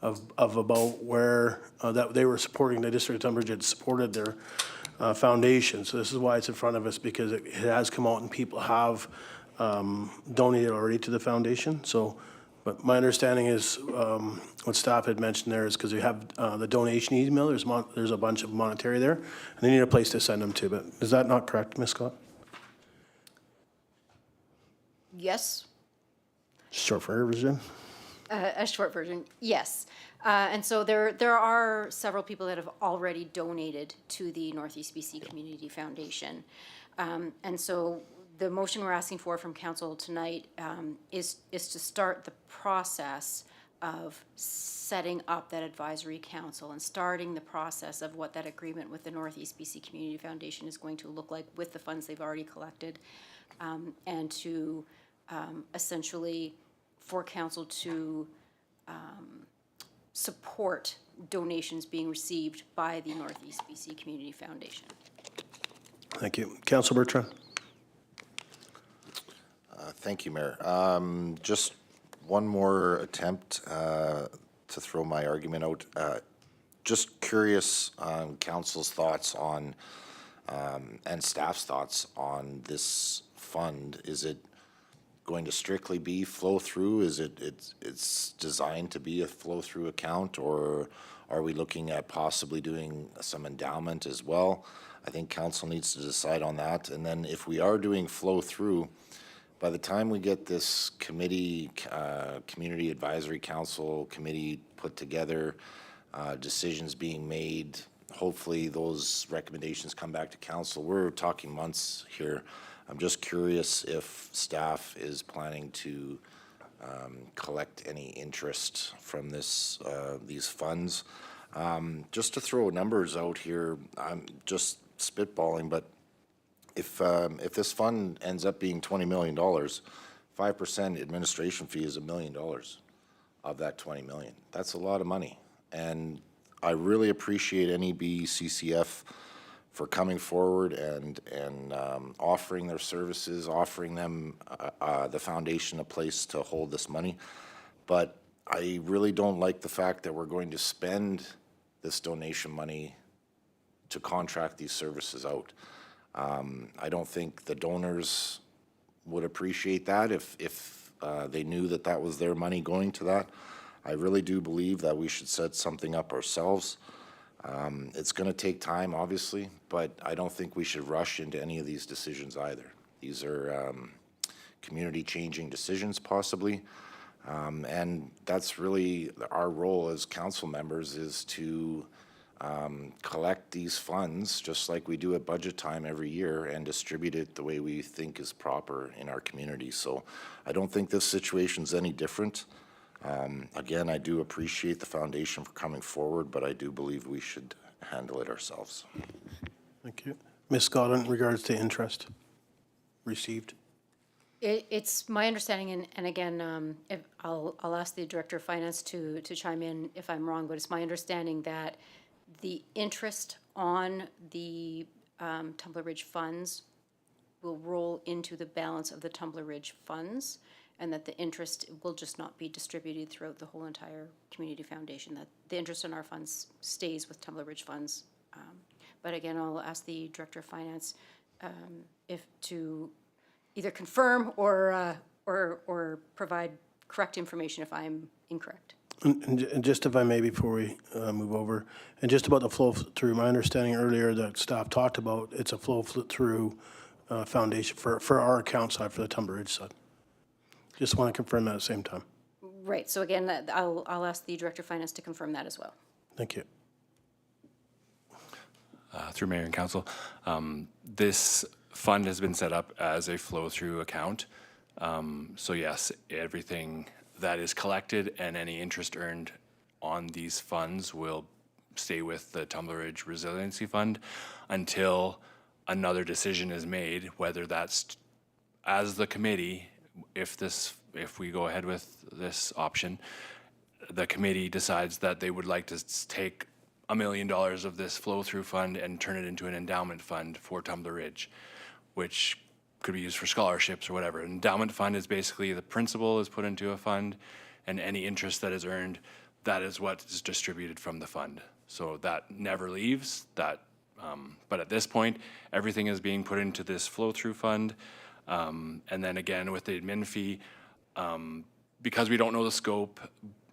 Speaker 1: of about where that they were supporting, the District of Tunbridge had supported their foundation. So this is why it's in front of us, because it has come out and people have donated already to the foundation. So But my understanding is, what staff had mentioned there is because you have the donation email, there's a bunch of monetary there, and they need a place to send them to, but is that not correct, Ms. Scott?
Speaker 6: Yes,
Speaker 1: Short version?
Speaker 6: a short version, yes. And so there are several people that have already donated to the Northeast BC Community Foundation. And so the motion we're asking for from council tonight is to start the process of setting up that advisory council and starting the process of what that agreement with the Northeast BC Community Foundation is going to look like with the funds they've already collected, and to essentially for council to support donations being received by the Northeast BC Community Foundation.
Speaker 1: Thank you. Councilor Bertrand?
Speaker 5: Thank you, Mayor. Just one more attempt to throw my argument out. Just curious on council's thoughts on, and staff's thoughts on this fund. Is it going to strictly be flow-through? Is it's designed to be a flow-through account, or are we looking at possibly doing some endowment as well? I think council needs to decide on that. And then if we are doing flow-through, by the time we get this committee, Community Advisory Council committee put together, decisions being made, hopefully those recommendations come back to council. We're talking months here. I'm just curious if staff is planning to collect any interest from this, these funds. Just to throw numbers out here, I'm just spitballing, but if this fund ends up being $20 million, 5% administration fee is $1 million of that 20 million. That's a lot of money. And I really appreciate NEB, CCF for coming forward and offering their services, offering them the foundation a place to hold this money. But I really don't like the fact that we're going to spend this donation money to contract these services out. I don't think the donors would appreciate that if they knew that that was their money going to that. I really do believe that we should set something up ourselves. It's going to take time, obviously, but I don't think we should rush into any of these decisions either. These are community-changing decisions, possibly, and that's really our role as council members, is to collect these funds, just like we do at budget time every year, and distribute it the way we think is proper in our community. So I don't think this situation's any different. Again, I do appreciate the foundation for coming forward, but I do believe we should handle it ourselves.
Speaker 1: Thank you. Ms. Scott, in regards to interest received?
Speaker 6: It's my understanding, and again, if I'll ask the Director of Finance to chime in if I'm wrong, but it's my understanding that the interest on the Tumbler Ridge funds will roll into the balance of the Tumbler Ridge funds, and that the interest will just not be distributed throughout the whole entire community foundation, that the interest in our funds stays with Tumbler Ridge funds. But again, I'll ask the Director of Finance if to either confirm or provide correct information if I'm incorrect.
Speaker 1: And just if I may, before we move over, and just about the flow through, my understanding earlier that staff talked about, it's a flow through foundation for our account side, for the Tumbler Ridge side. Just want to confirm that at the same time.
Speaker 6: Right, so again, I'll ask the Director of Finance to confirm that as well.
Speaker 1: Thank you.
Speaker 8: Through Mayor and Council, this fund has been set up as a flow-through account. So yes, everything that is collected and any interest earned on these funds will stay with the Tumbler Ridge Resiliency Fund until another decision is made, whether that's as the committee, if we go ahead with this option, the committee decides that they would like to take $1 million of this flow-through fund and turn it into an endowment fund for Tumbler Ridge, which could be used for scholarships or whatever. An endowment fund is basically the principal is put into a fund, and any interest that is earned, that is what is distributed from the fund. So that never leaves. That, but at this point, everything is being put into this flow-through fund. And then again, with the admin fee, because we don't know the scope,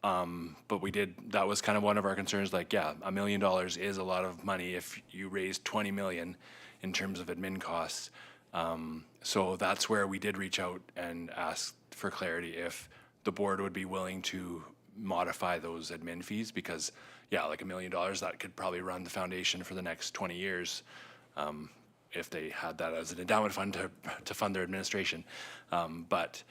Speaker 8: but that was kind of one of our concerns, like, yeah, $1 million is a lot of money if you raise 20 million in terms of admin costs. So that's where we did reach out and ask for clarity if the board would be willing to modify those admin fees, because, yeah, like $1 million, that could probably run the foundation for the next 20 years if they had that as an endowment fund to fund their administration. But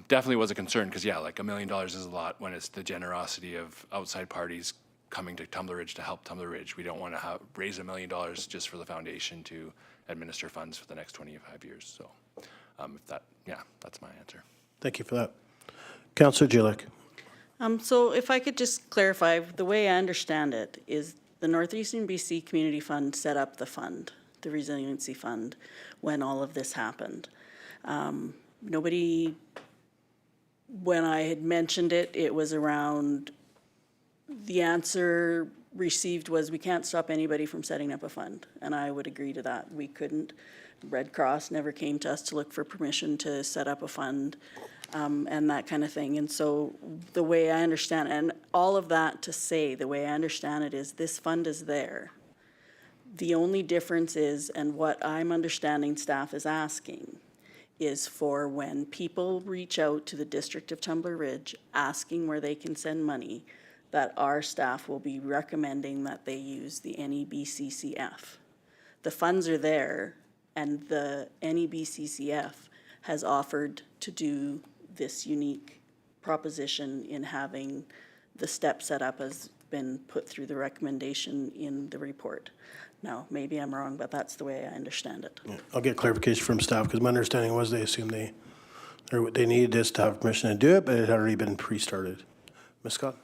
Speaker 8: definitely was a concern, because, yeah, like $1 million is a lot when it's the generosity of outside parties coming to Tumbler Ridge to help Tumbler Ridge. We don't want to raise $1 million just for the foundation to administer funds for the next 25 years. So that's my answer.
Speaker 1: Thank you for that. Councillor Jilek.
Speaker 4: So if I could just clarify, the way I understand it is the Northeastern BC Community Fund set up the fund, the resiliency fund, when all of this happened. Nobody, when I had mentioned it, it was around, the answer received was, we can't stop anybody from setting up a fund. And I would agree to that. We couldn't. Red Cross never came to us to look for permission to set up a fund. And that kind of thing. And so the way I understand, and all of that to say, the way I understand it is this fund is there. The only difference is, and what I'm understanding staff is asking, is for when people reach out to the District of Tumbler Ridge asking where they can send money, that our staff will be recommending that they use the NEBCCF. The funds are there, and the NEBCCF has offered to do this unique proposition in having the step set up as been put through the recommendation in the report. Now, maybe I'm wrong, but that's the way I understand it.
Speaker 1: Yeah, I'll get clarification from staff, because my understanding was they assumed they needed this to have permission to do it, but it had already been pre-started. Ms. Scott?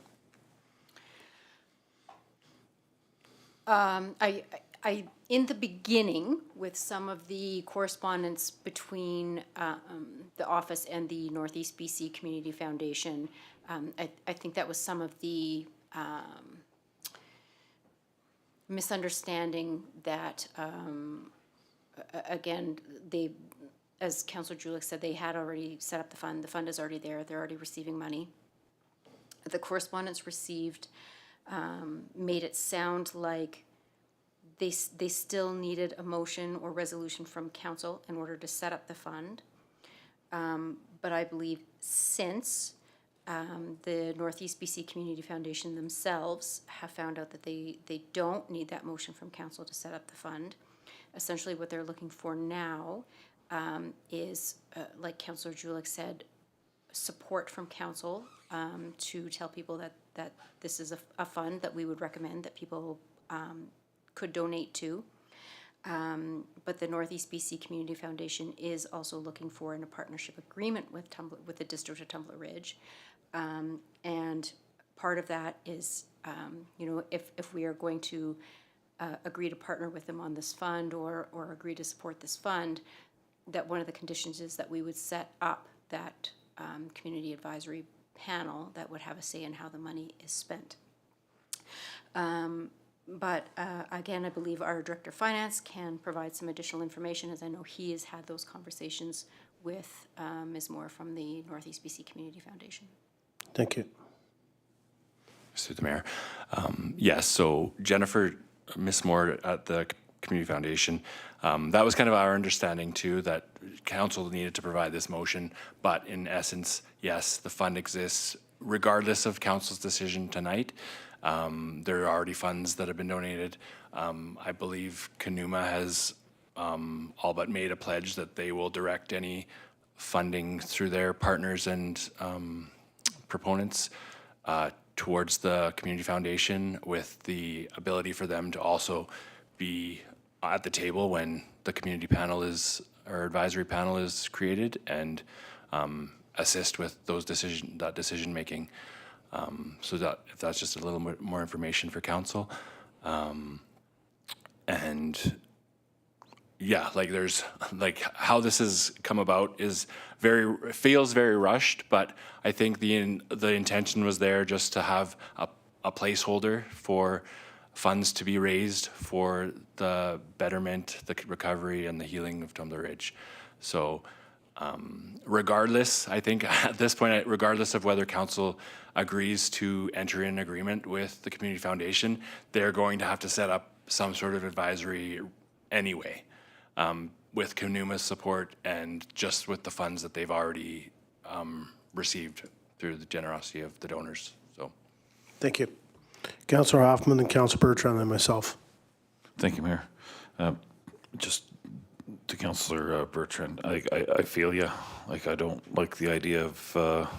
Speaker 6: I in the beginning, with some of the correspondence between the office and the Northeast BC Community Foundation, I think that was some of the misunderstanding that, again, as Councillor Julich said, they had already set up the fund. The fund is already there. They're already receiving money. The correspondence received made it sound like they still needed a motion or resolution from council in order to set up the fund. But I believe since the Northeast BC Community Foundation themselves have found out that they don't need that motion from council to set up the fund, essentially what they're looking for now is, like Councillor Julich said, support from council to tell people that this is a fund that we would recommend that people could donate to. But the Northeast BC Community Foundation is also looking for a partnership agreement with the District of Tumbler Ridge. And part of that is, if we are going to agree to partner with them on this fund or agree to support this fund, that one of the conditions is that we would set up that community advisory panel that would have a say in how the money is spent. But again, I believe our Director of Finance can provide some additional information, as I know he has had those conversations with Ms. Moore from the Northeast BC Community Foundation.
Speaker 1: Thank you.
Speaker 8: Mr. the Mayor. Yes, so Jennifer, Ms. Moore at the Community Foundation, that was kind of our understanding too, that council needed to provide this motion, but in essence, yes, the fund exists regardless of council's decision tonight. There are already funds that have been donated. I believe Kanuma has all but made a pledge that they will direct any funding through their partners and proponents towards the Community Foundation, with the ability for them to also be at the table when the community panel or advisory panel is created, and assist with those decision making. So that if that's just a little bit more information for council. And yeah, there's how this has come about feels very rushed, but I think the intention was there just to have a placeholder for funds to be raised for the betterment, the recovery, and the healing of Tumbler Ridge. So Regardless, I think at this point, regardless of whether council agrees to enter in an agreement with the community foundation, they're going to have to set up some sort of advisory anyway, with KAMLOOPS support and just with the funds that they've already received through the generosity of the donors. So,
Speaker 1: Thank you. Councillor Hoffman and Councillor Bertrand and myself.
Speaker 9: Thank you, Mayor. Just to Councillor Bertrand, I feel you. Like, I don't like the idea of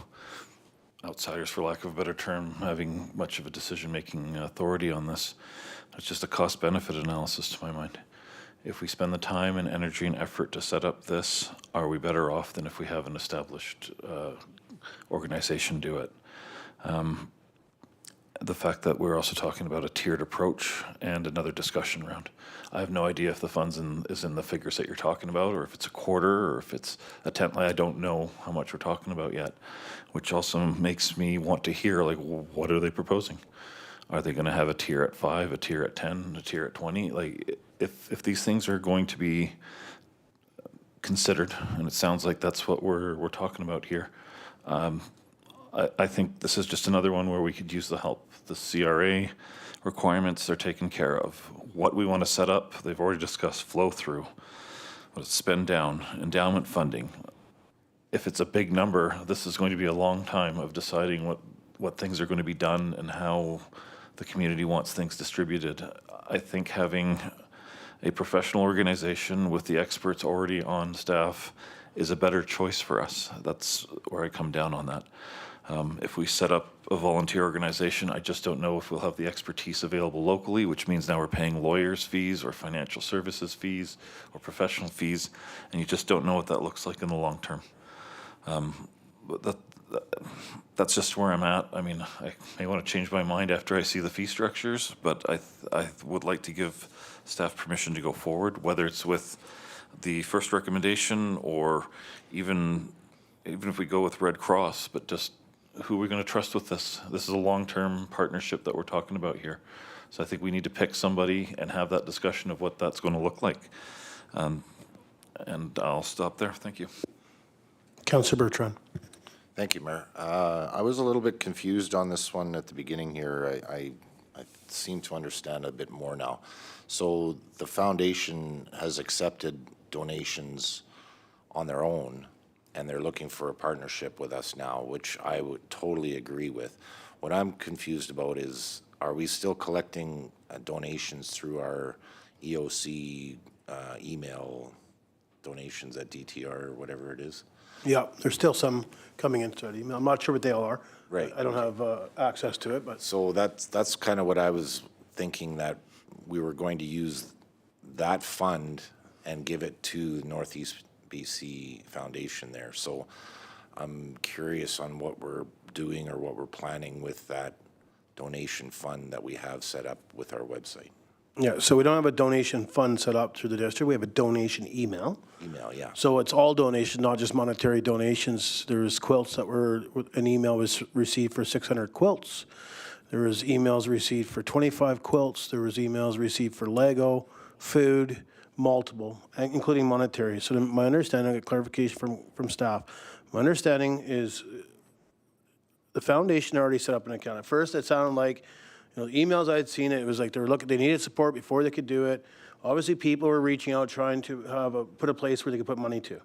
Speaker 9: outsiders, for lack of a better term, having much of a decision-making authority on this. It's just a cost-benefit analysis to my mind. If we spend the time and energy and effort to set up this, are we better off than if we have an established organization do it? The fact that we're also talking about a tiered approach and another discussion round. I have no idea if the funds is in the figures that you're talking about, or if it's a quarter, or if it's a tenth. I don't know how much we're talking about yet, which also makes me want to hear, like, what are they proposing? Are they going to have a tier at 5, a tier at 10, a tier at 20? Like, if these things are going to be considered, and it sounds like that's what we're talking about here, I think this is just another one where we could use the help. The CRA requirements are taken care of. What we want to set up, they've already discussed flow through, spend down, endowment funding. If it's a big number, this is going to be a long time of deciding what things are going to be done and how the community wants things distributed. I think having a professional organization with the experts already on staff is a better choice for us. That's where I come down on that. If we set up a volunteer organization, I just don't know if we'll have the expertise available locally, which means now we're paying lawyers' fees or financial services fees or professional fees, and you just don't know what that looks like in the long term. But that's just where I'm at. I mean, I may want to change my mind after I see the fee structures, but I would like to give staff permission to go forward, whether it's with the first recommendation or even if we go with Red Cross, but just who are we going to trust with this? This is a long-term partnership that we're talking about here. So I think we need to pick somebody and have that discussion of what that's going to look like. And I'll stop there. Thank you.
Speaker 1: Councillor Bertrand.
Speaker 5: Thank you, Mayor. I was a little bit confused on this one at the beginning here. I seem to understand a bit more now. So the foundation has accepted donations on their own, and they're looking for a partnership with us now, which I would totally agree with. What I'm confused about is, are we still collecting donations through our EOC email donations at DTR or whatever it is?
Speaker 1: Yeah, there's still some coming into that email. I'm not sure what they all are.
Speaker 5: Right.
Speaker 1: I don't have access to it, but.
Speaker 5: So that's kind of what I was thinking, that we were going to use that fund and give it to the Northeast BC Foundation there. So I'm curious on what we're doing or what we're planning with that donation fund that we have set up with our website.
Speaker 1: Yeah, so we don't have a donation fund set up through the district. We have a donation email.
Speaker 5: Email, yeah.
Speaker 1: So it's all donations, not just monetary donations. There's quilts that an email was received for 600 quilts. There was emails received for 25 quilts. There was emails received for Lego, food, multiple, including monetary. So my understanding, I get clarification from staff. My understanding is the foundation already set up an account. At first, it sounded like, the emails I had seen, it was like they needed support before they could do it. Obviously, people were reaching out, trying to put a place where they could put money to,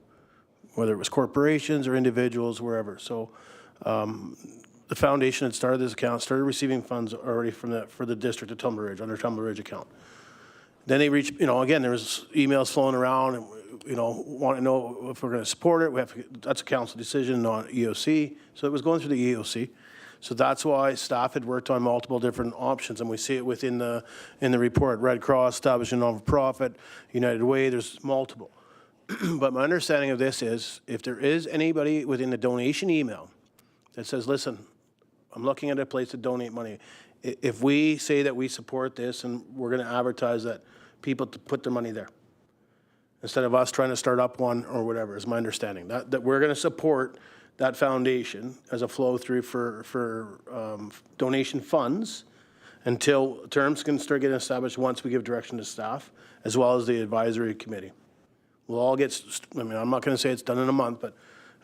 Speaker 1: whether it was corporations or individuals, wherever. So the foundation had started this account, started receiving funds already for the district of Tumbler Ridge, under Tumbler Ridge account. Then they reached, again, there was emails flowing around, and want to know if we're going to support it. That's a council decision, not EOC. So it was going through the EOC. So that's why staff had worked on multiple different options, and we see it within the report. Red Cross, established a non-for-profit, United Way, there's multiple. But my understanding of this is, if there is anybody within the donation email that says, listen, I'm looking at a place to donate money. If we say that we support this and we're going to advertise that people to put their money there, instead of us trying to start up one or whatever, is my understanding. That we're going to support that foundation as a flow through for donation funds until terms can start getting established once we give direction to staff, as well as the advisory committee. we'll all get, I mean, I'm not going to say it's done in a month, but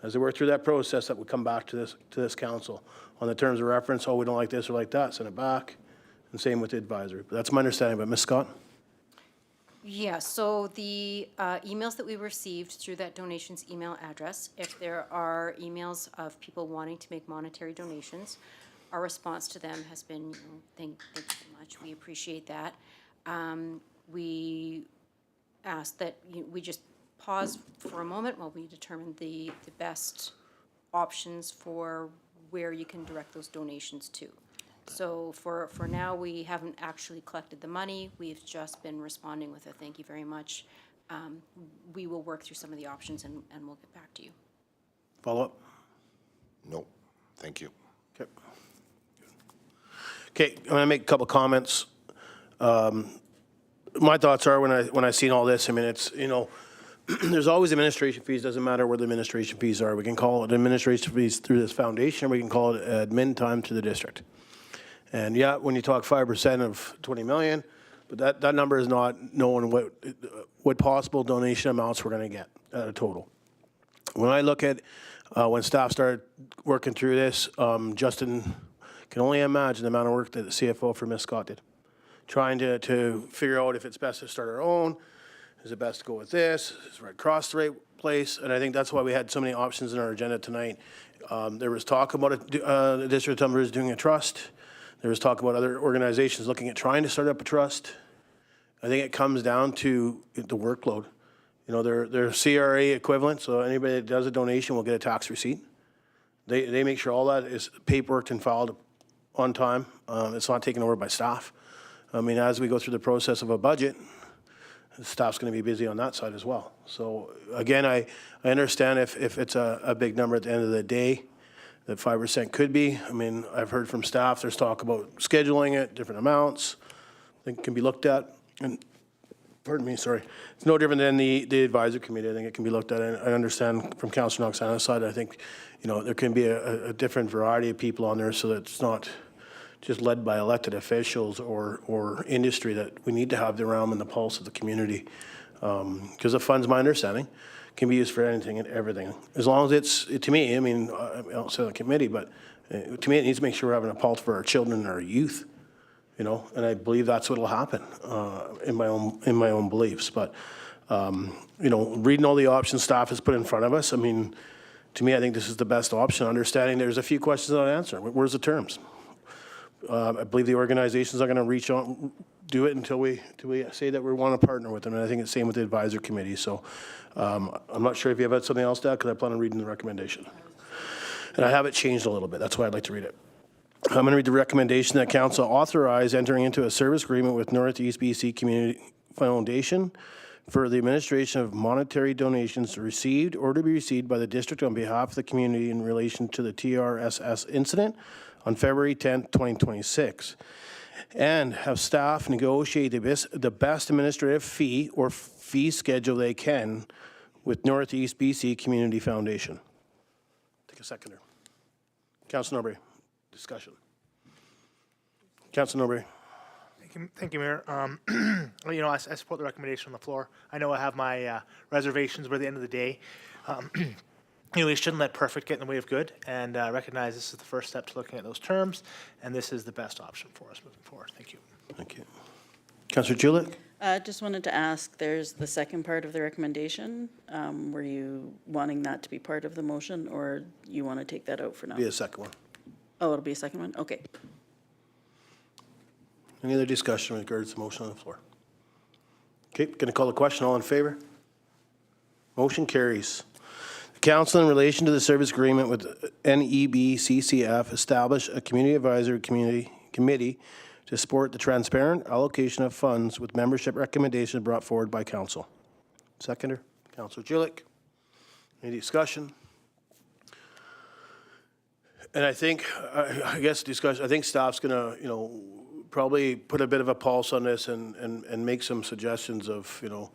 Speaker 1: as they work through that process, that would come back to this council on the terms of reference. Oh, we don't like this or like that, send it back. And same with the advisory. But that's my understanding. But Ms. Scott?
Speaker 6: Yeah, so the emails that we received through that donations email address, if there are emails of people wanting to make monetary donations, our response to them has been, thank you so much, we appreciate that. We ask that we just pause for a moment while we determine the best options for where you can direct those donations to. So for now, we haven't actually collected the money. We've just been responding with a thank you very much. We will work through some of the options and we'll get back to you.
Speaker 1: Follow up?
Speaker 5: No, thank you.
Speaker 1: Okay. Okay, I'm going to make a couple comments. My thoughts are when I seen all this, I mean, it's, you know, there's always administration fees, doesn't matter where the administration fees are. We can call it administration fees through this foundation, or we can call it admin time to the district. And yeah, when you talk 5% of 20 million, but that number is not knowing what possible donation amounts we're going to get at a total. When I look at when staff started working through this, Justin can only imagine the amount of work that the CFO for Ms. Scott did, trying to figure out if it's best to start our own. Is it best to go with this? Is Red Cross the right place? And I think that's why we had so many options in our agenda tonight. There was talk about the district of Dober doing a trust. There was talk about other organizations looking at trying to start up a trust. I think it comes down to the workload. You know, they're CRA equivalent, so anybody that does a donation will get a tax receipt. They make sure all that is paperworked and filed on time. It's not taken over by staff. I mean, as we go through the process of a budget, the staff's going to be busy on that side as well. So again, I understand if it's a big number at the end of the day, that 5% could be. I mean, I've heard from staff, there's talk about scheduling it, different amounts. I think it can be looked at. And pardon me, sorry. It's no different than the advisory committee. I think it can be looked at. And I understand from Councillor Knoxana's side, I think, you know, there can be a different variety of people on there so that it's not just led by elected officials or industry, that we need to have the realm and the pulse of the community. Because the funds, my understanding, can be used for anything and everything. As long as it's, to me, I mean, I don't say the committee, but to me, it needs to make sure we're having a pulse for our children and our youth, you know, and I believe that's what will happen in my own beliefs. But, you know, reading all the options staff has put in front of us, I mean, to me, I think this is the best option, understanding there's a few questions not answered. Where's the terms? I believe the organizations are going to reach on, do it until we say that we want to partner with them. And I think it's the same with the advisory committee. So I'm not sure if you have something else to add, because I plan on reading the recommendation. And I have it changed a little bit. That's why I'd like to read it. I'm going to read the recommendation that council authorize entering into a service agreement with Northeast BC Community Foundation for the administration of monetary donations received or to be received by the district on behalf of the community in relation to the TRSS incident on February 10th, 2026, and have staff negotiate the best administrative fee or fee schedule they can with Northeast BC Community Foundation. Take a seconder. Councilor Norbury, discussion. Councilor Norbury.
Speaker 2: Thank you, Mayor. You know, I support the recommendation on the floor. I know I have my reservations, but at the end of the day, you know, we shouldn't let perfect get in the way of good, and recognize this is the first step to looking at those terms, and this is the best option for us moving forward. Thank you.
Speaker 1: Thank you. Councillor Julik?
Speaker 4: Just wanted to ask, there's the second part of the recommendation. Were you wanting that to be part of the motion, or you want to take that out for now?
Speaker 1: Be a second one.
Speaker 4: Oh, it'll be a second one? Okay.
Speaker 1: Any other discussion with regards to the motion on the floor? Okay, going to call the question. All in favor? Motion carries. The council, in relation to the service agreement with NEBCCF, establish a community advisory committee to support the transparent allocation of funds with membership recommendations brought forward by council. Seconder, Councillor Julik. Any discussion? And I think, I guess discussion, I think staff's going to, you know, probably put a bit of a pulse on this and make some suggestions of, you know,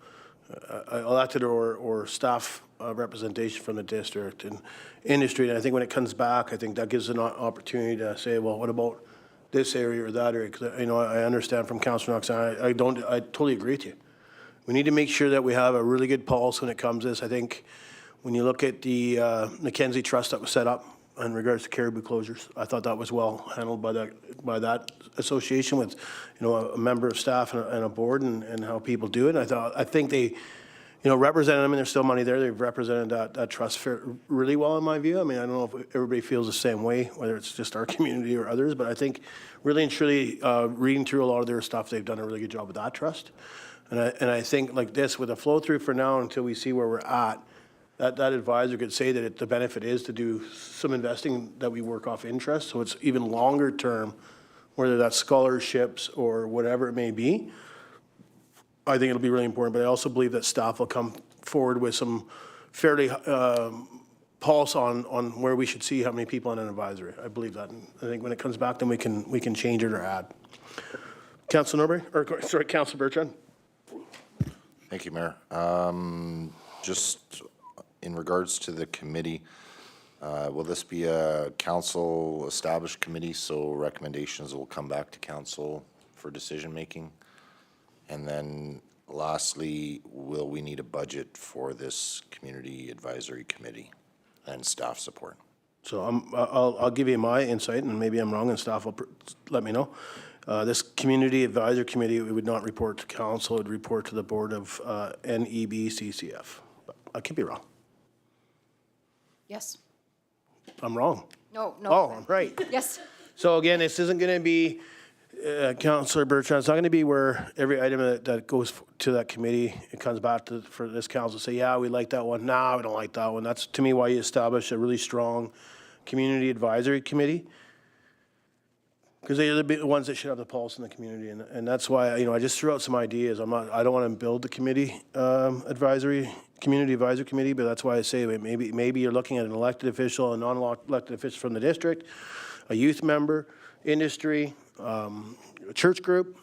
Speaker 1: elected or staff representation from the district and industry. And I think when it comes back, I think that gives an opportunity to say, well, what about this area or that area? Because, you know, I understand from Councillor Knox, I totally agree with you. We need to make sure that we have a really good pulse when it comes to this. I think when you look at the Mackenzie Trust that was set up in regards to caribou closures, I thought that was well handled by that association with, a member of staff and a board and how people do it. I think they, represented them, and there's still money there. They've represented that trust really well, in my view. I mean, I don't know if everybody feels the same way, whether it's just our community or others, but I think really and truly, reading through a lot of their stuff, they've done a really good job with that trust. And I think like this, with a flow through for now until we see where we're at, that advisor could say that the benefit is to do some investing that we work off interest, so it's even longer term, whether that's scholarships or whatever it may be. I think it'll be really important, but I also believe that staff will come forward with some fairly pulse on where we should see how many people in an advisory. I believe that. And I think when it comes back, then we can change it or add. Councillor Norbury, or sorry, Councillor Bertrand.
Speaker 5: Thank you, Mayor. Just in regards to the committee, will this be a council-established committee, so recommendations will come back to council for decision-making? And then lastly, will we need a budget for this community advisory committee and staff support?
Speaker 1: So I'll give you my insight, and maybe I'm wrong, and staff will let me know. This community advisor committee, it would not report to council, it would report to the board of NEBCCF. But I could be wrong.
Speaker 6: Yes.
Speaker 1: I'm wrong.
Speaker 6: No, no.
Speaker 1: Oh, I'm right.
Speaker 6: Yes.
Speaker 1: So again, this isn't going to be, Councillor Bertrand, it's not going to be where every item that goes to that committee, it comes back for this council to say, yeah, we like that one. No, we don't like that one. That's, to me, why you establish a really strong community advisory committee. Because they're the ones that should have the pulse in the community, and that's why I just threw out some ideas. I don't want to build the community advisory committee, but that's why I say maybe you're looking at an elected official, a non-elected official from the district, a youth member, industry, a church group.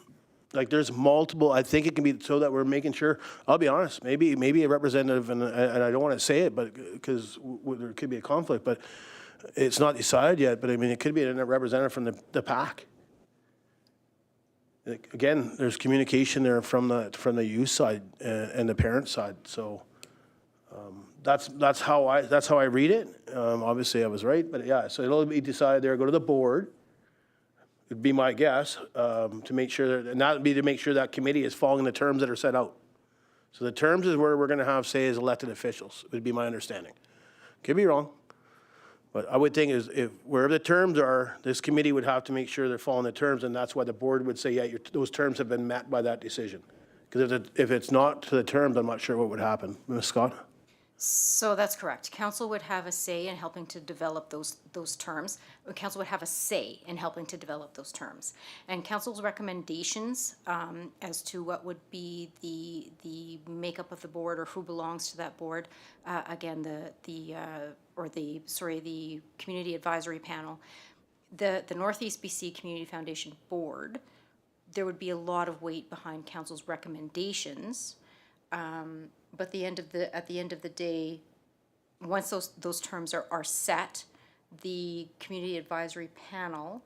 Speaker 1: Like there's multiple. I think it can be so that we're making sure. I'll be honest. Maybe a representative, and I don't want to say it, but because there could be a conflict, but. It's not decided yet, but I mean, it could be a representative from the PAC. Again, there's communication there from the youth side and the parent side. So that's how I read it. Obviously, I was right, but yeah. So it'll be decided there. Go to the board. It'd be my guess to make sure that, and that would be to make sure that committee is following the terms that are set out. So the terms is where we're going to have say as elected officials. Would be my understanding. Could be wrong. But I would think is if wherever the terms are, this committee would have to make sure they're following the terms, and that's why the board would say, yeah, those terms have been met by that decision. Because if it's not to the terms, I'm not sure what would happen. Ms. Scott?
Speaker 6: So that's correct. Council would have a say in helping to develop those terms. Council would have a say in helping to develop those terms. And council's recommendations as to what would be the makeup of the board or who belongs to that board, again, the community advisory panel, the Northeast BC Community Foundation Board, there would be a lot of weight behind council's recommendations. But at the end of the day, once those terms are set, the community advisory panel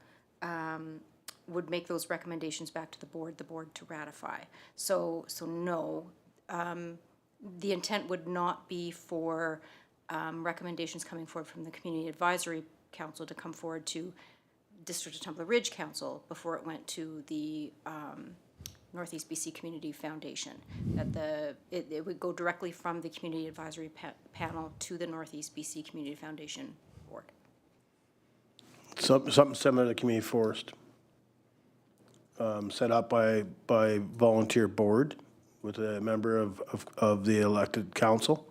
Speaker 6: would make those recommendations back to the board to ratify. So no, the intent would not be for recommendations coming forward from the community advisory council to come forward to District of Tumbler Ridge Council before it went to the Northeast BC Community Foundation. That it would go directly from the community advisory panel to the Northeast BC Community Foundation board.
Speaker 1: Something similar to community forest, set up by volunteer board with a member of the elected council,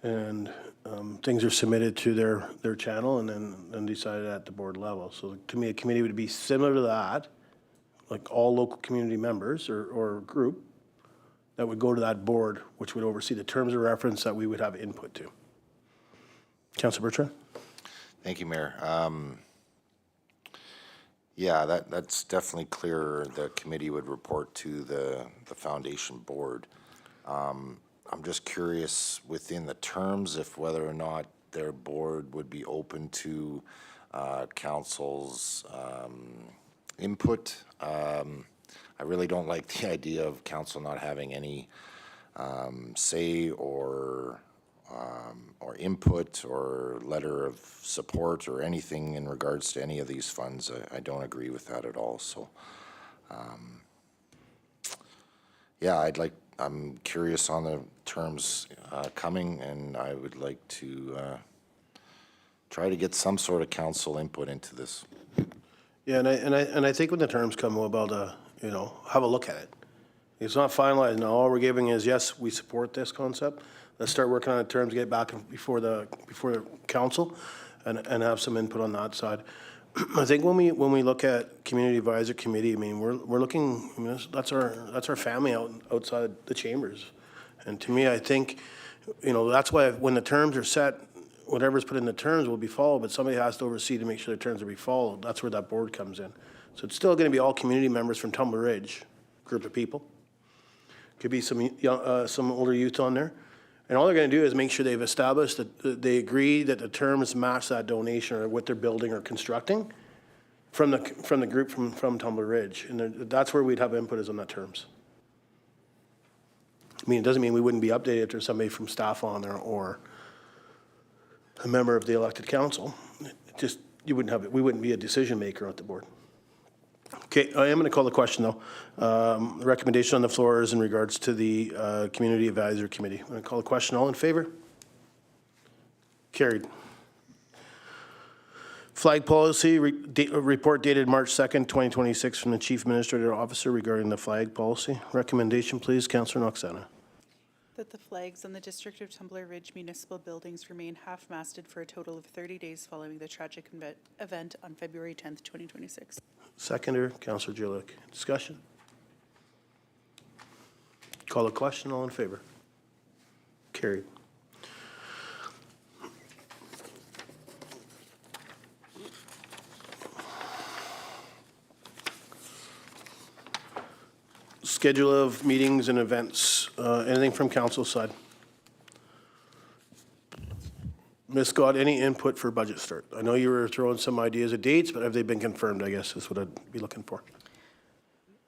Speaker 1: and things are submitted to their channel and then decided at the board level. So to me, a committee would be similar to that. Like all local community members or group that would go to that board, which would oversee the terms of reference that we would have input to. Councillor Bertrand?
Speaker 5: Thank you, Mayor. Yeah, that's definitely clear. The committee would report to the foundation board. I'm just curious within the terms if whether or not their board would be open to council's input. I really don't like the idea of council not having any say or input or letter of support or anything in regards to any of these funds. I don't agree with that at all. So, yeah, I'm curious on the terms coming, and I would like to try to get some sort of council input into this.
Speaker 1: Yeah, and I think when the terms come, we'll be able to, you know, have a look at it. It's not finalized now. All we're giving is, yes, we support this concept. Let's start working on the terms, get back before the council, and have some input on that side. I think when we look at community advisor committee, I mean, we're looking, I mean, that's our family outside the chambers. And to me, I think, you know, that's why when the terms are set, whatever's put in the terms will be followed, but somebody has to oversee to make sure the terms are be followed. That's where that board comes in. So it's still going to be all community members from Tumbler Ridge, group of people. Could be some older youth on there. And all they're going to do is make sure they've established that they agree that the terms match that donation or what they're building or constructing from the group from Tumbler Ridge. And that's where we'd have input is on that terms. I mean, it doesn't mean we wouldn't be updated if there's somebody from staff on there or a member of the elected council. Just, we wouldn't be a decision maker at the board. Okay, I am going to call the question, though. The recommendation on the floor is in regards to the Community Advisory Committee. I'm going to call the question. All in favor? Carried. Flag policy report dated March 2nd, 2026 from the Chief Administrative Officer regarding the flag policy. Recommendation, please, Councillor Noxana.
Speaker 3: That the flags on the District of Tumbler Ridge municipal buildings remain half-masted for a total of 30 days following the tragic event on February 10th, 2026.
Speaker 1: Seconder, Councillor Julik. Discussion? Call the question. All in favor? Carried. Schedule of meetings and events. Anything from council side? Ms. Scott, any input for budget start? I know you were throwing some ideas of dates, but have they been confirmed, I guess, is what I'd be looking for.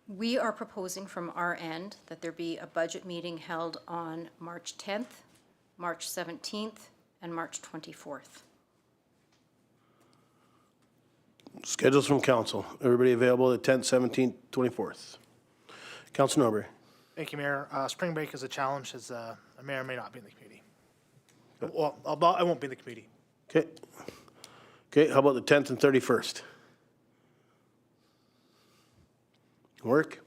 Speaker 6: We are proposing from our end that there be a budget meeting held on March 10th, March 17th, and March 24th.
Speaker 1: Schedules from council. Everybody available the 10th, 17th, 24th. Council Norbury.
Speaker 2: Thank you, Mayor. Spring break is a challenge as a mayor may not be in the committee. Well, I won't be in the committee.
Speaker 1: Okay. Okay, how about the 10th and 31st? Work?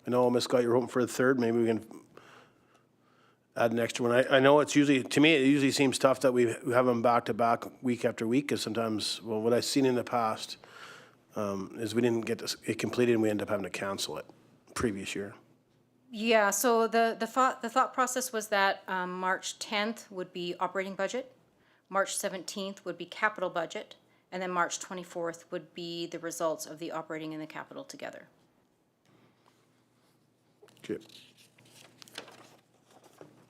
Speaker 1: I know, Ms. Scott, you're hoping for the 3rd. Maybe we can add an extra one. I know it's usually, to me, it usually seems tough that we have them back to back week after week, because sometimes, well, what I've seen in the past is we didn't get it completed and we end up having to cancel it previous year.
Speaker 6: Yeah, so the thought process was that March 10th would be operating budget, March 17th would be capital budget, and then March 24th would be the results of the operating and the capital together.
Speaker 1: Okay.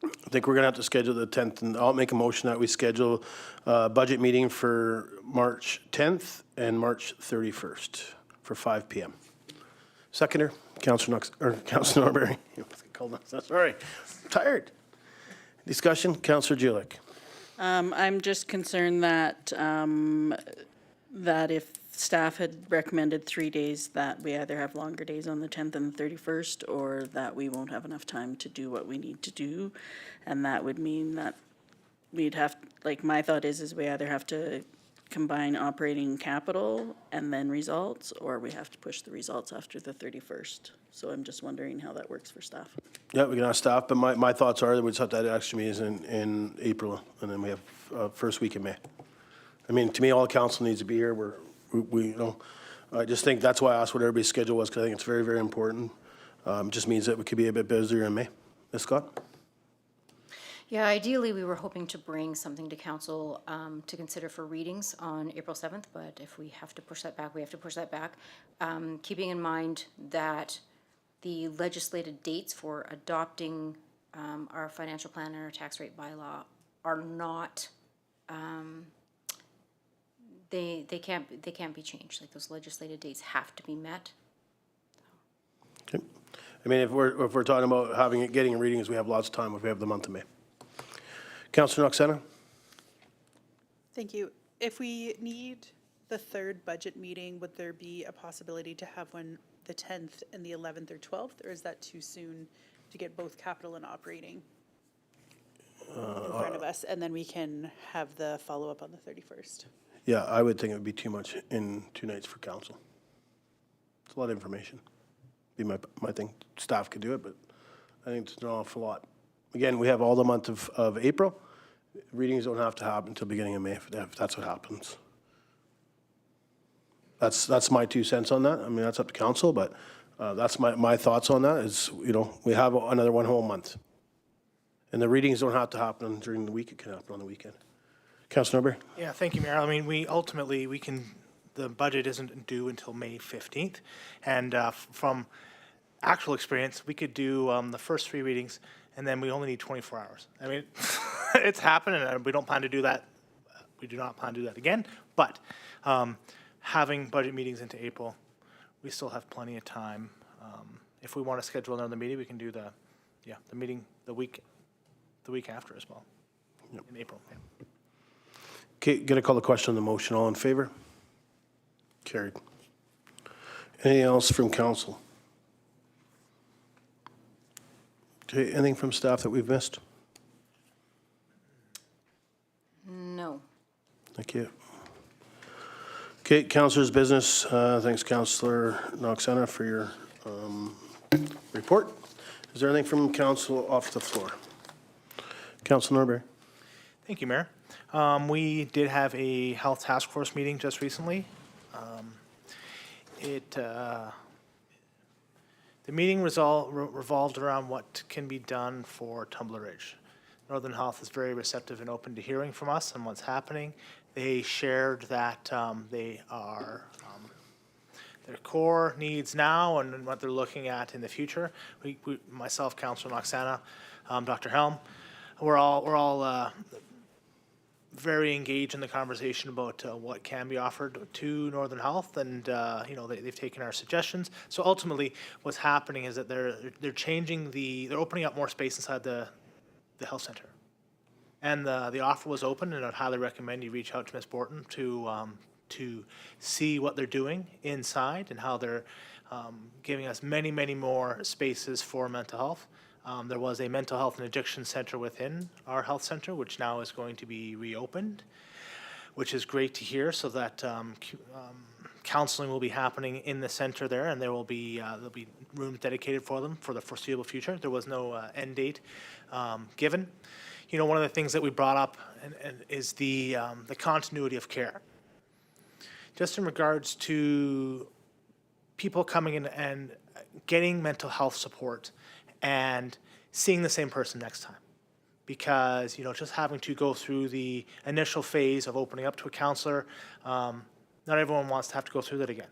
Speaker 1: I think we're going to have to schedule the 10th, and I'll make a motion that we schedule a budget meeting for March 10th and March 31st for 5 p.m. Seconder, Councillor Norbury. Sorry, I'm tired. Discussion, Councillor Julik.
Speaker 4: I'm just concerned that, that if staff had recommended 3 days, that we either have longer days on the 10th and the 31st, or that we won't have enough time to do what we need to do. And that would mean that we'd have, like, my thought is we either have to combine operating capital and then results, or we have to push the results after the 31st. So I'm just wondering how that works for staff.
Speaker 1: Yeah, we can ask staff, but my thoughts are that we'd have to have extra meetings in April, and then we have first week in May. I mean, to me, all council needs to be here. We you know, I just think that's why I asked what everybody's schedule was, because I think it's very, very important. Just means that we could be a bit busier in May. Ms. Scott?
Speaker 6: Yeah, ideally, we were hoping to bring something to council to consider for readings on April 7th, but if we have to push that back, we have to push that back. Keeping in mind that the legislated dates for adopting our financial plan and our tax rate bylaw are not, they can't be changed. Like, those legislated dates have to be met.
Speaker 1: Okay. I mean, if we're talking about getting readings, we have lots of time if we have the month of May. Councillor Noxena?
Speaker 3: Thank you. If we need the third budget meeting, would there be a possibility to have one the 10th and the 11th or 12th, or is that too soon to get both capital and operating in front of us, and then we can have the follow-up on the 31st?
Speaker 1: Yeah, I would think it would be too much in 2 nights for council. It's a lot of information. Be my thing. Staff could do it, but I think it's an awful lot. Again, we have all the month of April. Readings don't have to happen until beginning of May if that's what happens. That's my 2 cents on that. I mean, that's up to council, but that's my thoughts on that is, we have another 1 whole month. And the readings don't have to happen during the week. It can happen on the weekend. Councilor Dober?
Speaker 2: Yeah, thank you, Mayor. I mean, the budget isn't due until May 15th. And from actual experience, we could do the first 3 readings, and then we only need 24 hours. I mean, it's happening, and we don't plan to do that. We do not plan to do that again. But having budget meetings into April, we still have plenty of time. If we want to schedule another meeting, we can do the meeting the week after as well, in April. Yeah.
Speaker 1: Okay, going to call the question on the motion. All in favor? Carried. Anything else from council? Okay, anything from staff that we've missed?
Speaker 6: No.
Speaker 1: Thank you. Okay, councilor's business. Thanks, Councillor Noxena, for your report. Is there anything from council off the floor? Councilor Norbury.
Speaker 2: Thank you, Mayor. We did have a health task force meeting just recently. The meeting revolved around what can be done for Tumbler Ridge. Northern Health is very receptive and open to hearing from us on what's happening. They shared that their core needs now and what they're looking at in the future. Myself, Councillor Noxena, Dr. Helm, we're all very engaged in the conversation about what can be offered to Northern Health, and they've taken our suggestions. So ultimately, what's happening is that they're changing they're opening up more space inside the health center, and the offer was open, and I'd highly recommend you reach out to Ms. Borton to see what they're doing inside and how they're giving us many, many more spaces for mental health. There was a mental health and addiction center within our health center, which now is going to be reopened, which is great to hear, so that counseling will be happening in the center there, and there'll be rooms dedicated for them for the foreseeable future. There was no end date given. One of the things that we brought up and is the continuity of care. Just in regards to people coming in and getting mental health support and seeing the same person next time. Because, just having to go through the initial phase of opening up to a counselor, not everyone wants to have to go through that again.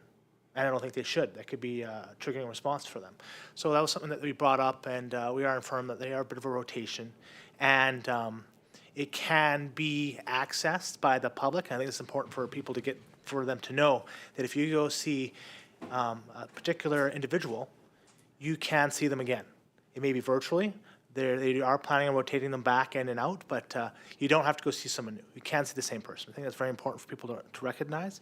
Speaker 2: And I don't think they should. That could be a triggering response for them. So that was something that we brought up, and we are informed that they are a bit of a rotation. And it can be accessed by the public. I think it's important for them to know that if you go see a particular individual, you can see them again. It may be virtually. They are planning on rotating them back in and out, but you don't have to go see someone new. You can see the same person. I think that's very important for people to recognize.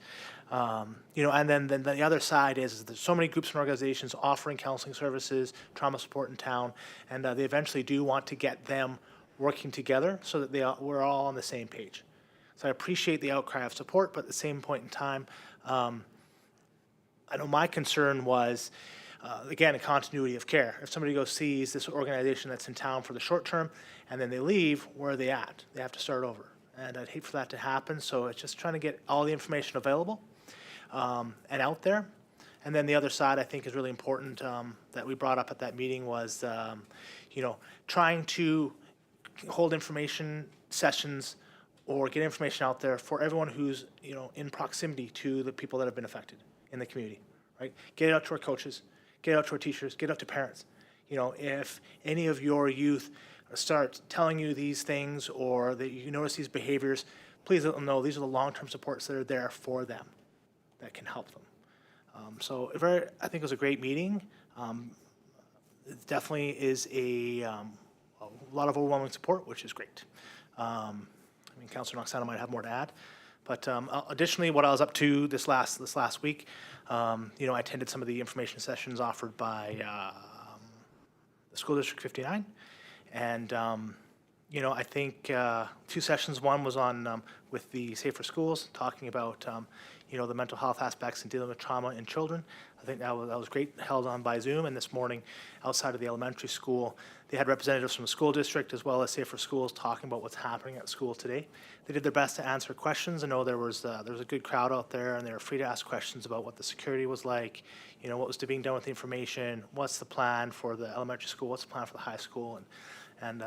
Speaker 2: And then the other side is there's so many groups and organizations offering counseling services, trauma support in town, and they eventually do want to get them working together so that we're all on the same page. So I appreciate the outcry of support, but at the same point in time, I know my concern was, again, a continuity of care. If somebody sees this organization that's in town for the short term and then they leave, where are they at? They have to start over. And I'd hate for that to happen. So it's just trying to get all the information available and out there. And then the other side I think is really important that we brought up at that meeting was, trying to hold information sessions or get information out there for everyone who's, in proximity to the people that have been affected in the community, right? Get it out to our coaches. Get out to our teachers, get out to parents. If any of your youth start telling you these things or that you notice these behaviors, please let them know these are the long-term supports that are there for them that can help them. So I think it was a great meeting. It definitely is a lot of overwhelming support, which is great. I mean, Councillor Noxana might have more to add. But additionally, what I was up to this last week, you know, I attended some of the information sessions offered by the School District 59. And, you know, I think 2 sessions. One was on with the Safer Schools, talking about, you know, the mental health aspects and dealing with trauma in children. I think that was great, held on by Zoom. And this morning, outside of the elementary school, they had representatives from the school district as well as Safer Schools talking about what's happening at school today. They did their best to answer questions. I know there was a good crowd out there, and they were free to ask questions about what the security was like, you know, what was being done with the information, what's the plan for the elementary school, what's the plan for the high school, and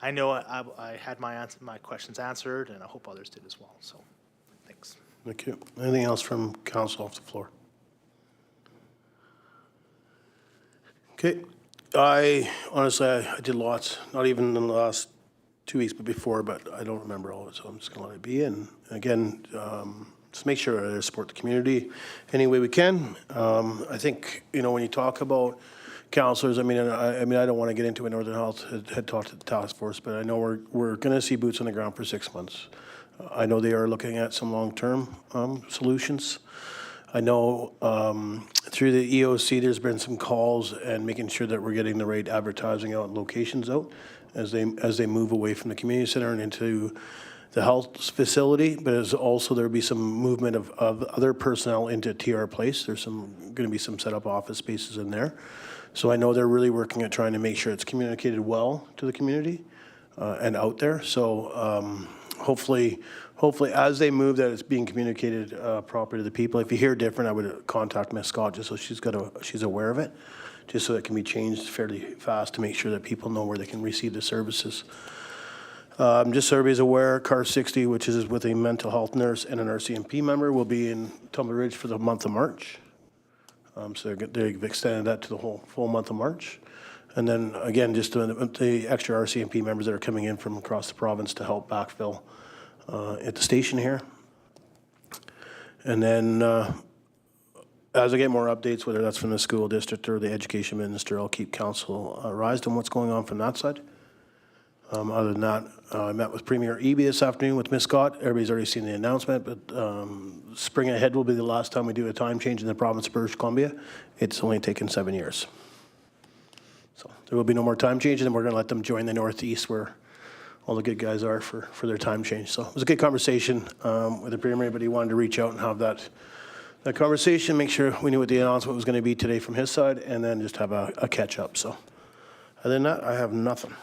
Speaker 2: I know I had my questions answered, and I hope others did as well. So, thanks.
Speaker 1: Thank you. Anything else from council off the floor? Okay. Honestly, I did lots, not even in the last 2 weeks, but before, but I don't remember all of it, so I'm just going to let it be. And again, just make sure I support the community any way we can. I think, you know, when you talk about councillors, I mean, I don't want to get into it. Northern Health had talked to the task force, but I know we're going to see boots on the ground for 6 months. I know they are looking at some long-term solutions. I know through the EOC, there's been some calls and making sure that we're getting the right advertising out and locations out as they move away from the community center and into the health facility. But as also there'll be some movement of other personnel into TR Place. There's going to be some set up office spaces in there. So I know they're really working at trying to make sure it's communicated well to the community and out there. So hopefully as they move that it's being communicated properly to the people. If you hear different, I would contact Ms. Scott just so she's aware of it, just so it can be changed fairly fast to make sure that people know where they can receive the services. Just so everybody's aware, Car 60, which is with a mental health nurse and an RCMP member, will be in Tumble Ridge for the month of March. So they've extended that to the full month of March. And then again, just the extra RCMP members that are coming in from across the province to help backfill at the station here. And then as I get more updates, whether that's from the school district or the education minister, I'll keep council advised on what's going on from that side. Other than that, I met with Premier Eby this afternoon with Ms. Scott. Everybody's already seen the announcement, but spring ahead will be the last time we do a time change in the province of British Columbia. It's only taken 7 years. So there will be no more time change, and we're going to let them join the Northeast where all the good guys are for their time change. So it was a good conversation with the Premier, but he wanted to reach out and have that conversation, make sure we knew what the announcement was going to be today from his side, and then just have a catch up. So other than that, I have nothing.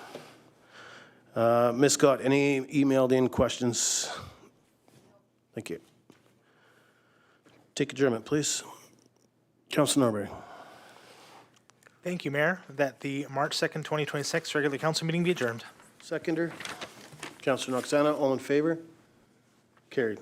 Speaker 1: Ms. Scott, any emailed in questions? Thank you. Take adjournment, please. Councilor Norbury.
Speaker 2: Thank you, Mayor. That the March 2nd, 2026 regular council meeting be adjourned.
Speaker 1: Seconder. Councilor Noxana, all in favor? Carried.